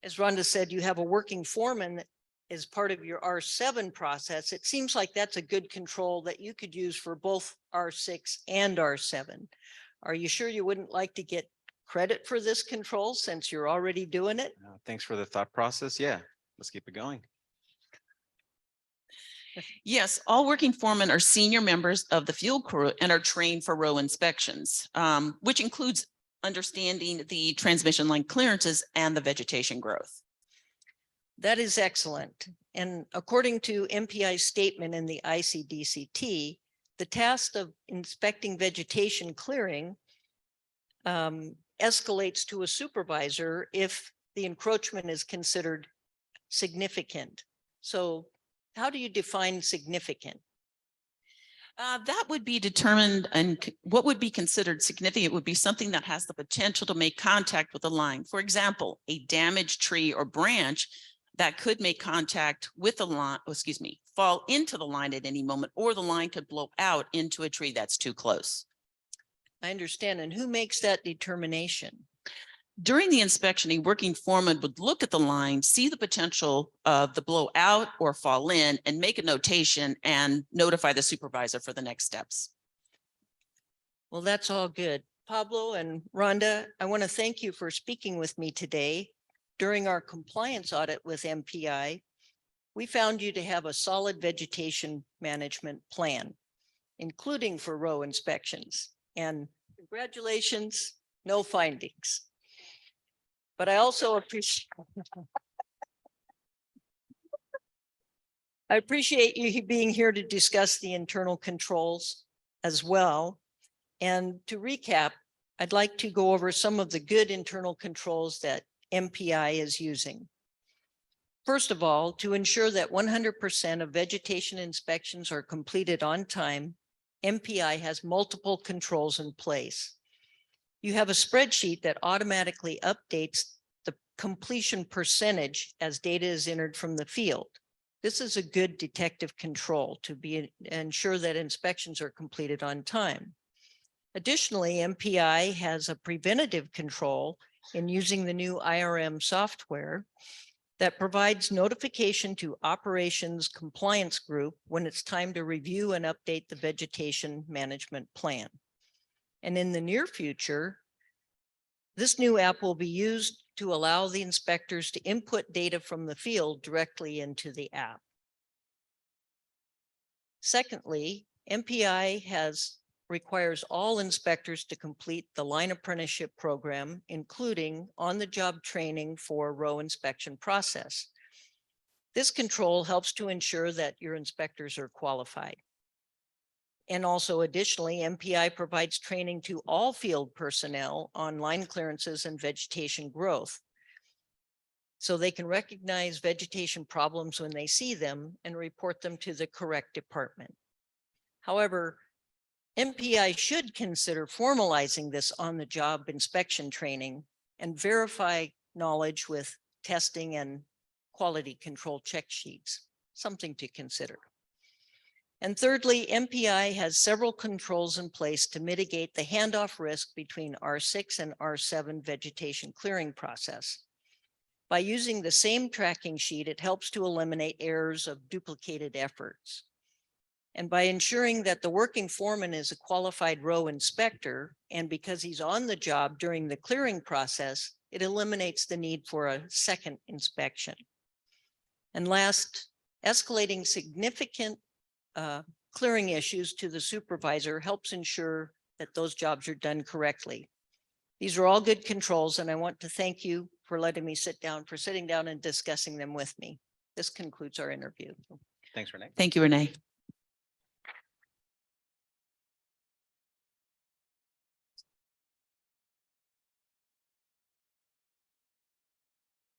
as Rhonda said, you have a working foreman as part of your R7 process, it seems like that's a good control that you could use for both R6 and R7. Are you sure you wouldn't like to get credit for this control since you're already doing it? Thanks for the thought process. Yeah, let's keep it going. Yes, all working foremen are senior members of the field crew and are trained for row inspections, which includes understanding the transmission line clearances and the vegetation growth. That is excellent. And according to MPI's statement in the ICDCT, the task of inspecting vegetation clearing escalates to a supervisor if the encroachment is considered significant. So how do you define significant? That would be determined, and what would be considered significant would be something that has the potential to make contact with the line. For example, a damaged tree or branch that could make contact with the line, fall into the line at any moment, or the line could blow out into a tree that's too close. I understand. And who makes that determination? During the inspection, a working foreman would look at the line, see the potential of the blow out or fall in, and make a notation and notify the supervisor for the next steps. Well, that's all good. Pablo and Rhonda, I want to thank you for speaking with me today. During our compliance audit with MPI, we found you to have a solid vegetation management plan, including for row inspections. And congratulations, no findings. But I also appreciate you being here to discuss the internal controls as well. And to recap, I'd like to go over some of the good internal controls that MPI is using. First of all, to ensure that 100% of vegetation inspections are completed on time, MPI has multiple controls in place. You have a spreadsheet that automatically updates the completion percentage as data is entered from the field. This is a good detective control to ensure that inspections are completed on time. Additionally, MPI has a preventative control in using the new IRM software that provides notification to operations compliance group when it's time to review and update the vegetation management plan. And in the near future, this new app will be used to allow the inspectors to input data from the field directly into the app. Secondly, MPI requires all inspectors to complete the line apprenticeship program, including on-the-job training for row inspection process. This control helps to ensure that your inspectors are qualified. And also additionally, MPI provides training to all field personnel on line clearances and vegetation growth. So they can recognize vegetation problems when they see them and report them to the correct department. However, MPI should consider formalizing this on-the-job inspection training and verify knowledge with testing and quality control check sheets, something to consider. And thirdly, MPI has several controls in place to mitigate the handoff risk between R6 and R7 vegetation clearing process. By using the same tracking sheet, it helps to eliminate errors of duplicated efforts. And by ensuring that the working foreman is a qualified row inspector, and because he's on the job during the clearing process, it eliminates the need for a second inspection. And last, escalating significant clearing issues to the supervisor helps ensure that those jobs are done correctly. These are all good controls, and I want to thank you for letting me sitting down and discussing them with me. This concludes our interview. Thanks, Renee. Thank you, Renee.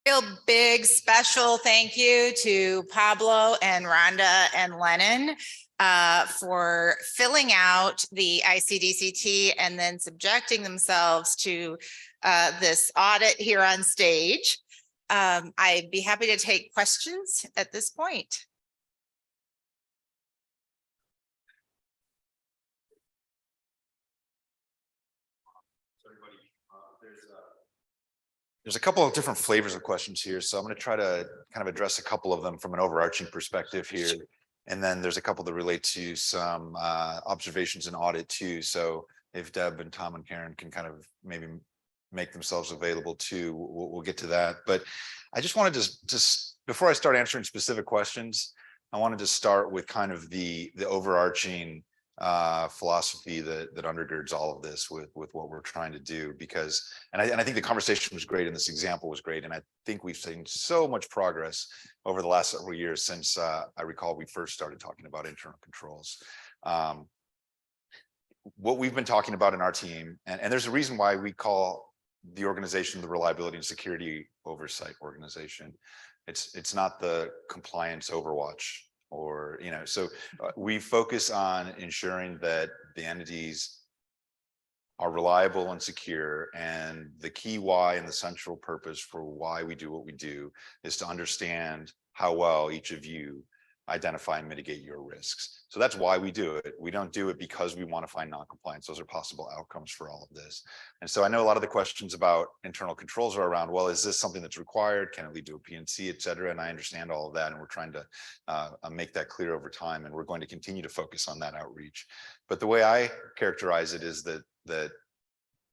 Real big special thank you to Pablo and Rhonda and Lennon for filling out the ICDCT and then subjecting themselves to this audit here on stage. I'd be happy to take questions at this point. There's a couple of different flavors of questions here, so I'm going to try to kind of address a couple of them from an overarching perspective here. And then there's a couple that relate to some observations in audit too. So if Deb and Tom and Karen can kind of maybe make themselves available too, we'll get to that. But I just wanted to just before I start answering specific questions, I wanted to start with kind of the overarching philosophy that undergirds all of this with what we're trying to do, because and I think the conversation was great and this example was great, and I think we've seen so much progress over the last several years since I recall we first started talking about internal controls. What we've been talking about in our team, and there's a reason why we call the organization the Reliability and Security Oversight Organization. It's not the compliance overwatch, or so we focus on ensuring that the entities are reliable and secure, and the key why and the central purpose for why we do what we do is to understand how well each of you identify and mitigate your risks. So that's why we do it. We don't do it because we want to find non-compliance. Those are possible outcomes for all of this. And so I know a lot of the questions about internal controls are around, well, is this something that's required? Can it lead to a PNC, et cetera? And I understand all of that. And we're trying to make that clear over time. And we're going to continue to focus on that outreach. But the way I characterize it is that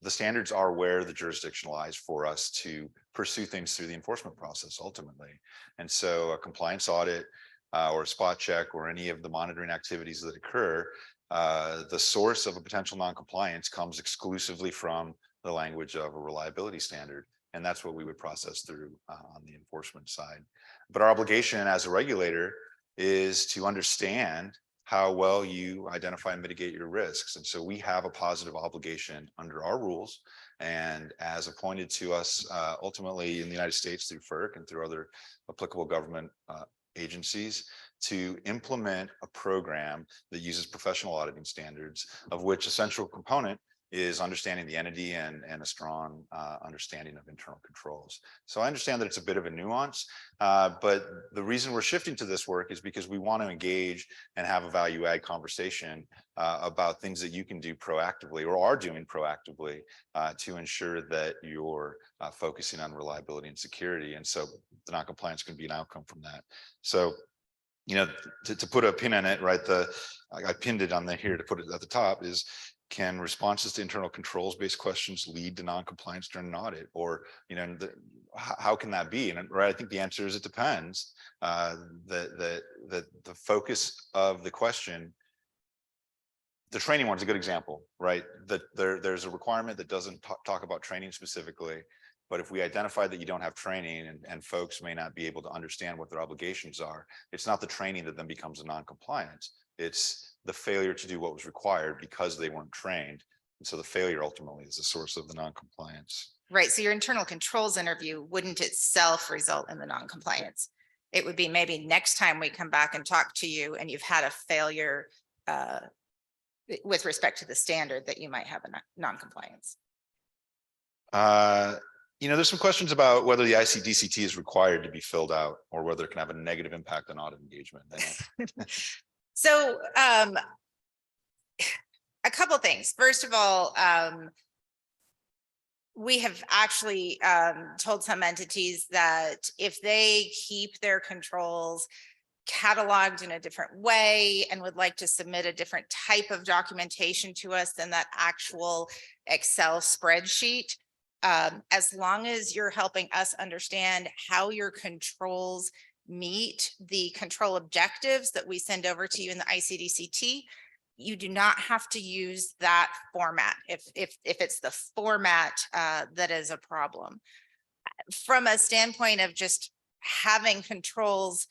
the standards are where the jurisdiction lies for us to pursue things through the enforcement process ultimately. And so a compliance audit, or a spot check, or any of the monitoring activities that occur, the source of a potential non-compliance comes exclusively from the language of a reliability standard. And that's what we would process through on the enforcement side. But our obligation as a regulator is to understand how well you identify and mitigate your risks. And so we have a positive obligation under our rules, and as appointed to us ultimately in the United States through FERC and through other applicable government agencies, to implement a program that uses professional auditing standards, of which a central component is understanding the entity and a strong understanding of internal controls. So I understand that it's a bit of a nuance, but the reason we're shifting to this work is because we want to engage and have a value add conversation about things that you can do proactively or are doing proactively to ensure that you're focusing on reliability and security. And so the non-compliance can be an outcome from that. So, to put a pin on it, right? I pinned it on the here to put it at the top is, can responses to internal controls based questions lead to non-compliance during an audit? Or, how can that be? And right, I think the answer is it depends. The focus of the question, the training one's a good example, right? That there's a requirement that doesn't talk about training specifically. But if we identify that you don't have training and folks may not be able to understand what their obligations are, it's not the training that then becomes a non-compliance. It's the failure to do what was required because they weren't trained. And so the failure ultimately is the source of the non-compliance. Right, so your internal controls interview wouldn't itself result in the non-compliance. It would be maybe next time we come back and talk to you and you've had a failure with respect to the standard that you might have a non-compliance. There's some questions about whether the ICDCT is required to be filled out or whether it can have a negative impact on audit engagement. So a couple things. First of all, we have actually told some entities that if they keep their controls cataloged in a different way and would like to submit a different type of documentation to us than that actual Excel spreadsheet, as long as you're helping us understand how your controls meet the control objectives that we send over to you in the ICDCT, you do not have to use that format if it's the format that is a problem. From a standpoint of just having controls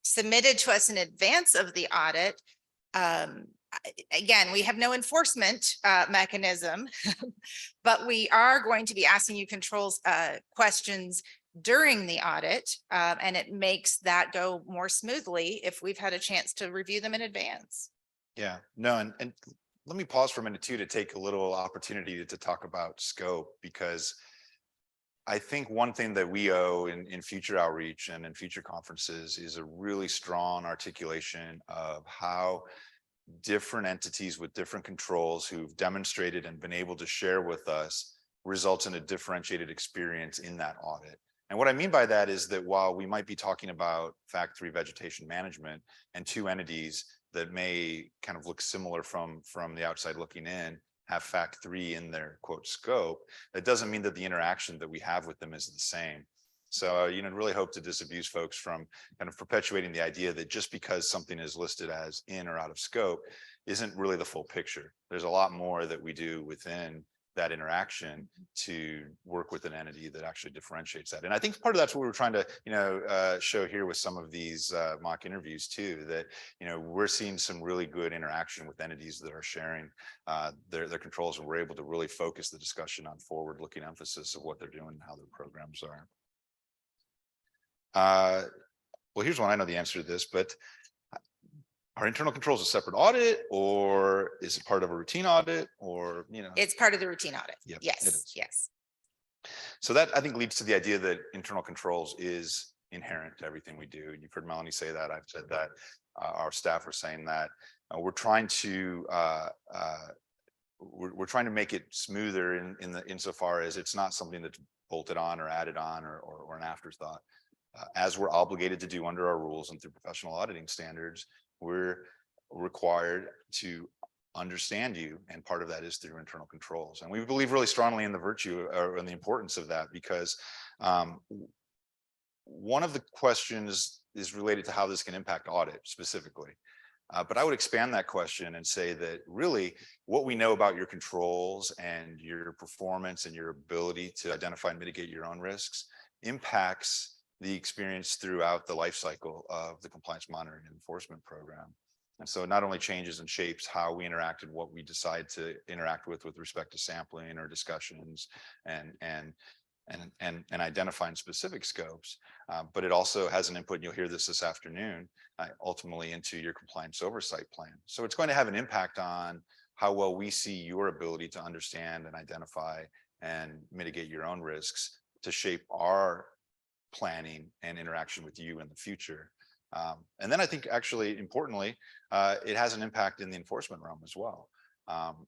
submitted to us in advance of the audit, again, we have no enforcement mechanism, but we are going to be asking you controls questions during the audit, and it makes that go more smoothly if we've had a chance to review them in advance. Yeah, no, and let me pause for a minute too to take a little opportunity to talk about scope, because I think one thing that we owe in future outreach and in future conferences is a really strong articulation of how different entities with different controls who've demonstrated and been able to share with us results in a differentiated experience in that audit. And what I mean by that is that while we might be talking about Fact 3 vegetation management and two entities that may kind of look similar from the outside looking in, have Fact 3 in their quote scope, that doesn't mean that the interaction that we have with them is the same. So, really hope to disabuse folks from kind of perpetuating the idea that just because something is listed as in or out of scope isn't really the full picture. There's a lot more that we do within that interaction to work with an entity that actually differentiates that. And I think part of that's what we're trying to, show here with some of these mock interviews too, that, we're seeing some really good interaction with entities that are sharing their controls, and we're able to really focus the discussion on forward-looking emphasis of what they're doing and how their programs are. Well, here's one I know the answer to this, but are internal controls a separate audit, or is it part of a routine audit, or, It's part of the routine audit. Yep, it Yes, is. yes. So that I think leads to the idea that internal controls is inherent to everything we do. You've heard Melanie say that. I've said that. Our staff are saying that. We're trying to we're trying to make it smoother insofar as it's not something that's bolted on or added on or an afterthought. As we're obligated to do under our rules and through professional auditing standards, we're required to understand you, and part of that is through internal controls. And we believe really strongly in the virtue or in the importance of that, because one of the questions is related to how this can impact audit specifically. But I would expand that question and say that really what we know about your controls and your performance and your ability to identify and mitigate your own risks impacts the experience throughout the life cycle of the compliance monitoring and enforcement program. And so it not only changes and shapes how we interact and what we decide to interact with respect to sampling or discussions and identifying specific scopes, but it also has an input, and you'll hear this afternoon, ultimately into your compliance oversight plan. So it's going to have an impact on how well we see your ability to understand and identify and mitigate your own risks to shape our planning and interaction with you in the future. And then I think actually importantly, it has an impact in the enforcement realm as well.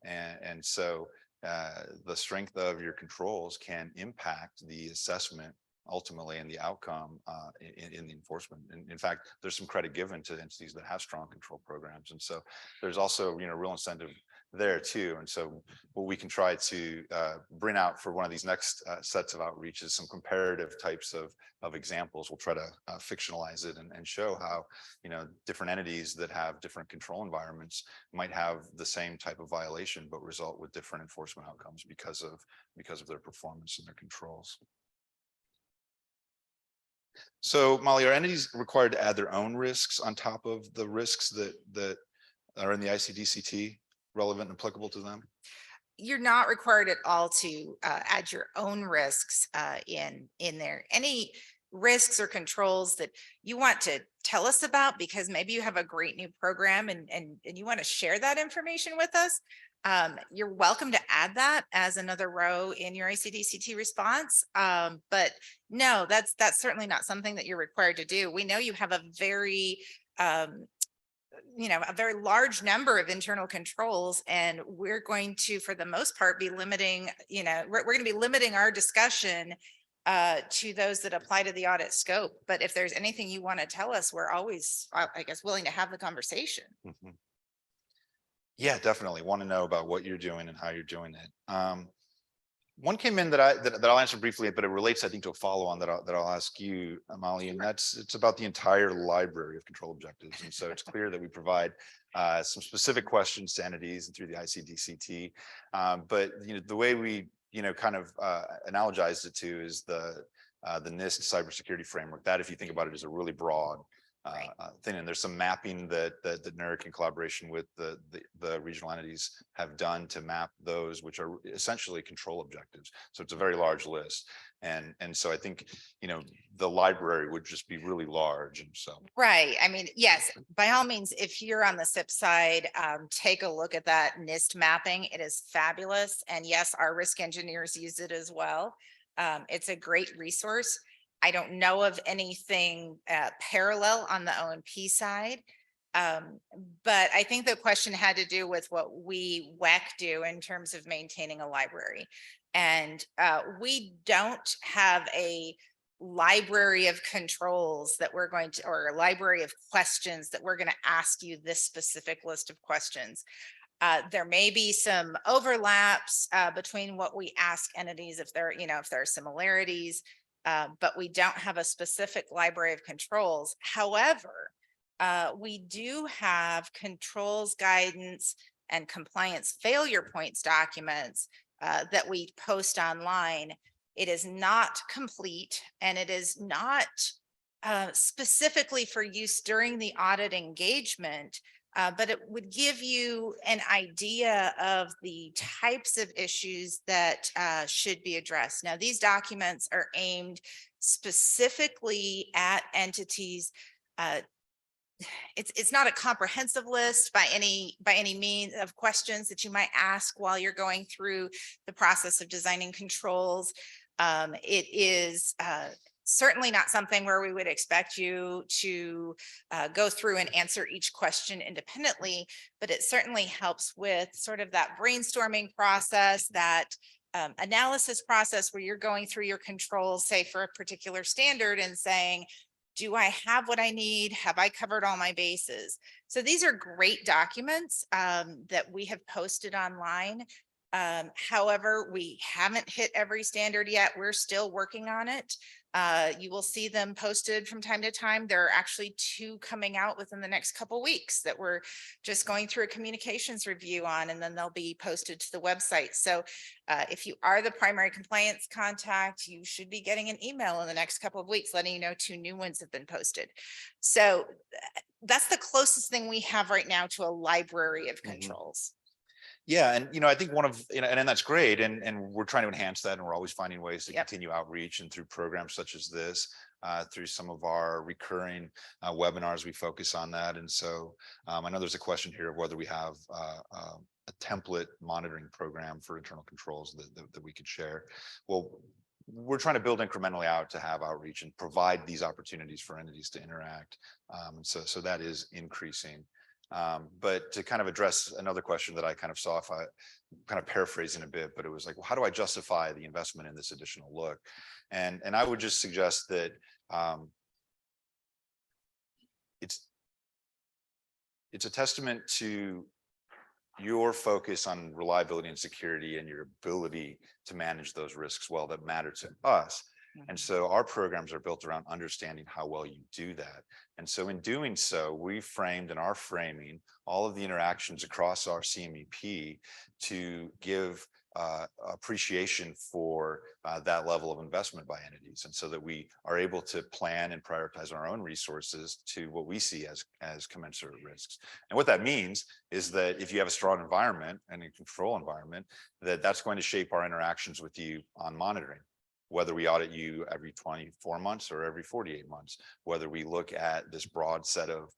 And so the strength of your controls can impact the assessment ultimately and the outcome in the enforcement. And in fact, there's some credit given to entities that have strong control programs. And so there's also, real incentive there too. And so what we can try to bring out for one of these next sets of outreaches, some comparative types of examples. We'll try to fictionalize it and show how, different entities that have different control environments might have the same type of violation, but result with different enforcement outcomes because of their performance and their controls. So Molly, are entities required to add their own risks on top of the risks that are in the ICD-CT relevant and applicable to them? You're not required at all to add your own risks in there. Any risks or controls that you want to tell us about, because maybe you have a great new program and you want to share that information with us, you're welcome to add that as another row in your ICD-CT response. But no, that's certainly not something that you're required to do. We know you have a very a very large number of internal controls, and we're going to, for the most part, be limiting, we're going to be limiting our discussion to those that apply to the audit scope. But if there's anything you want to tell us, we're always, I guess, willing to have the conversation. Mm-hmm. Yeah, definitely want to know about what you're doing and how you're doing it. One came in that I'll answer briefly, but it relates, I think, to a follow-on that I'll ask you, Molly, and it's about the entire library of control objectives. And so it's clear that we provide some specific questions to entities and through the ICD-CT. But the way we kind of analogized it to is the NIST cybersecurity framework. That, if you think about it, is a really broad thing, and there's some mapping that NERC, in collaboration with the regional entities, have done to map those, which are essentially control objectives. So it's a very large list, and so I think the library would just be really large. And so right, I mean, yes, by all means, if you're on the SIP side, take a look at that NIST mapping. It is fabulous, and yes, our risk engineers use it as well. It's a great resource. I don't know of anything parallel on the OMP side. But I think the question had to do with what we WEC do in terms of maintaining a library. And we don't have a library of controls that we're going to, or a library of questions that we're going to ask you this specific list of questions. There may be some overlaps between what we ask entities, if there are similarities. But we don't have a specific library of controls. However, we do have controls guidance and compliance failure points documents that we post online. It is not complete, and it is not specifically for use during the audit engagement. But it would give you an idea of the types of issues that should be addressed. Now, these documents are aimed specifically at entities. It's not a comprehensive list by any means of questions that you might ask while you're going through the process of designing controls. It is certainly not something where we would expect you to go through and answer each question independently, but it certainly helps with sort of that brainstorming process, that analysis process where you're going through your controls, say for a particular standard, and saying, do I have what I need? Have I covered all my bases? So these are great documents that we have posted online. However, we haven't hit every standard yet. We're still working on it. You will see them posted from time to time. There are actually 2 coming out within the next couple weeks that we're just going through a communications review on, and then they'll be posted to the website. So if you are the primary compliance contact, you should be getting an email in the next couple of weeks letting you know 2 new ones have been posted. So that's the closest thing we have right now to a library of controls. yeah, and I think one of and that's great, and we're trying to enhance that, and we're always finding ways to continue outreach, and through programs such as this, through some of our recurring webinars, we focus on that. And so I know there's a question here of whether we have a template monitoring program for internal controls that we could share. Well, we're trying to build incrementally out to have outreach and provide these opportunities for entities to interact. So that is increasing. But to kind of address another question that I kind of saw, if I kind of paraphrasing a bit, but it was like, well, how do I justify the investment in this additional look? And I would just suggest that it's a testament to your focus on reliability and security and your ability to manage those risks well that matter to us. And so our programs are built around understanding how well you do that. And so in doing so, we framed and are framing all of the interactions across our CMEP to give appreciation for that level of investment by entities. And so that we are able to plan and prioritize our own resources to what we see as commensurate risks. And what that means is that if you have a strong environment and a control environment, that's going to shape our interactions with you on monitoring. Whether we audit you every 24 months or every 48 months, whether we look at this broad set of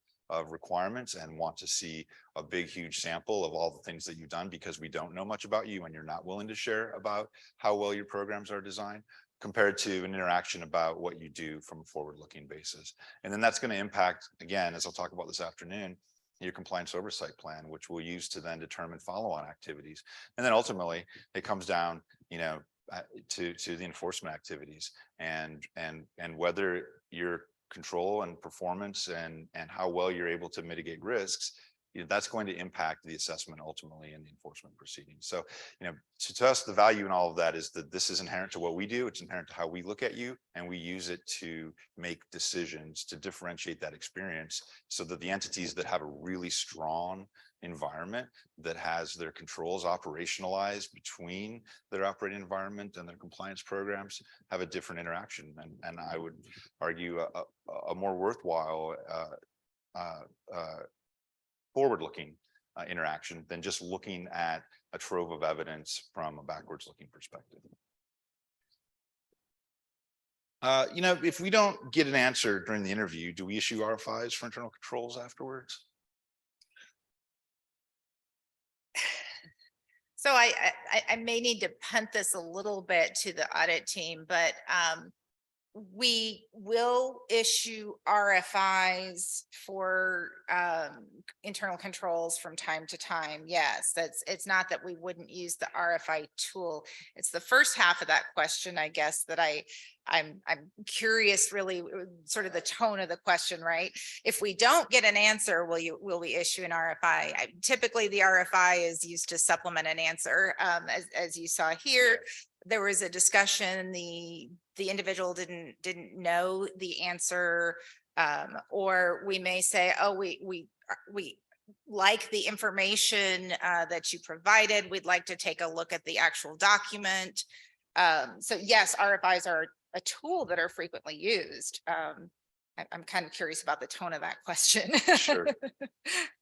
requirements and want to see a big, huge sample of all the things that you've done because we don't know much about you and you're not willing to share about how well your programs are designed, compared to an interaction about what you do from a forward-looking basis. And then that's going to impact, again, as I'll talk about this afternoon, your compliance oversight plan, which we'll use to then determine follow-on activities. And then ultimately it comes down, to the enforcement activities and whether your control and performance and how well you're able to mitigate risks, that's going to impact the assessment ultimately in the enforcement proceedings. So, to us, the value in all of that is that this is inherent to what we do. It's inherent to how we look at you, and we use it to make decisions to differentiate that experience so that the entities that have a really strong environment that has their controls operationalized between their operating environment and their compliance programs have a different interaction. And I would argue a more worthwhile forward-looking interaction than just looking at a trove of evidence from a backwards-looking perspective. If we don't get an answer during the interview, do we issue RFIs for internal controls afterwards? So I may need to punt this a little bit to the audit team, but we will issue RFIs for internal controls from time to time. Yes, it's not that we wouldn't use the RFI tool. It's the first half of that question, I guess, that I'm curious, really, sort of the tone of the question, right? If we don't get an answer, will we issue an RFI? Typically, the RFI is used to supplement an answer. As you saw here, there was a discussion. The individual didn't know the answer, or we may say, oh, we like the information that you provided. We'd like to take a look at the actual document. So yes, RFIs are a tool that are frequently used. I'm kind of curious about the tone of that question. Sure.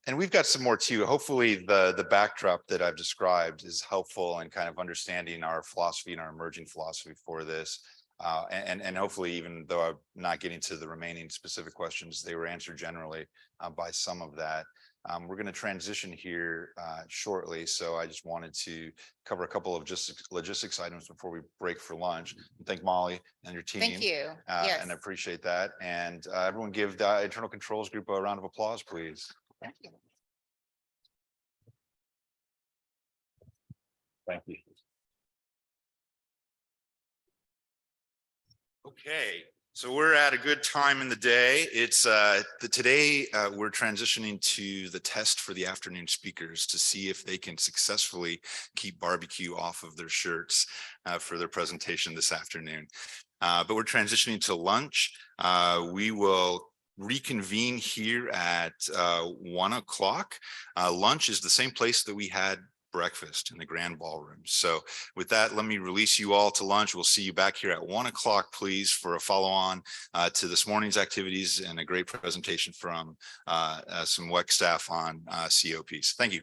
And we've got some more too. Hopefully the backdrop that I've described is helpful in kind of understanding our philosophy and our emerging philosophy for this. And hopefully, even though I'm not getting to the remaining specific questions, they were answered generally by some of that. We're going to transition here shortly. So I just wanted to cover a couple of just logistics items before we break for lunch. And thank Molly and your team. Thank you. Yes. And I appreciate that. And everyone give the internal controls group a round of applause, please. Thank you. Thank you. Okay, so we're at a good time in the day. It's today we're transitioning to the test for the afternoon speakers to see if they can successfully keep barbecue off of their shirts for their presentation this afternoon. But we're transitioning to lunch. We will reconvene here at 1 o'clock. Lunch is the same place that we had breakfast in the grand ballroom. So with that, let me release you all to lunch. We'll see you back here at 1 o'clock, please, for a follow-on to this morning's activities and a great presentation from some WEC staff on COPs. Thank you.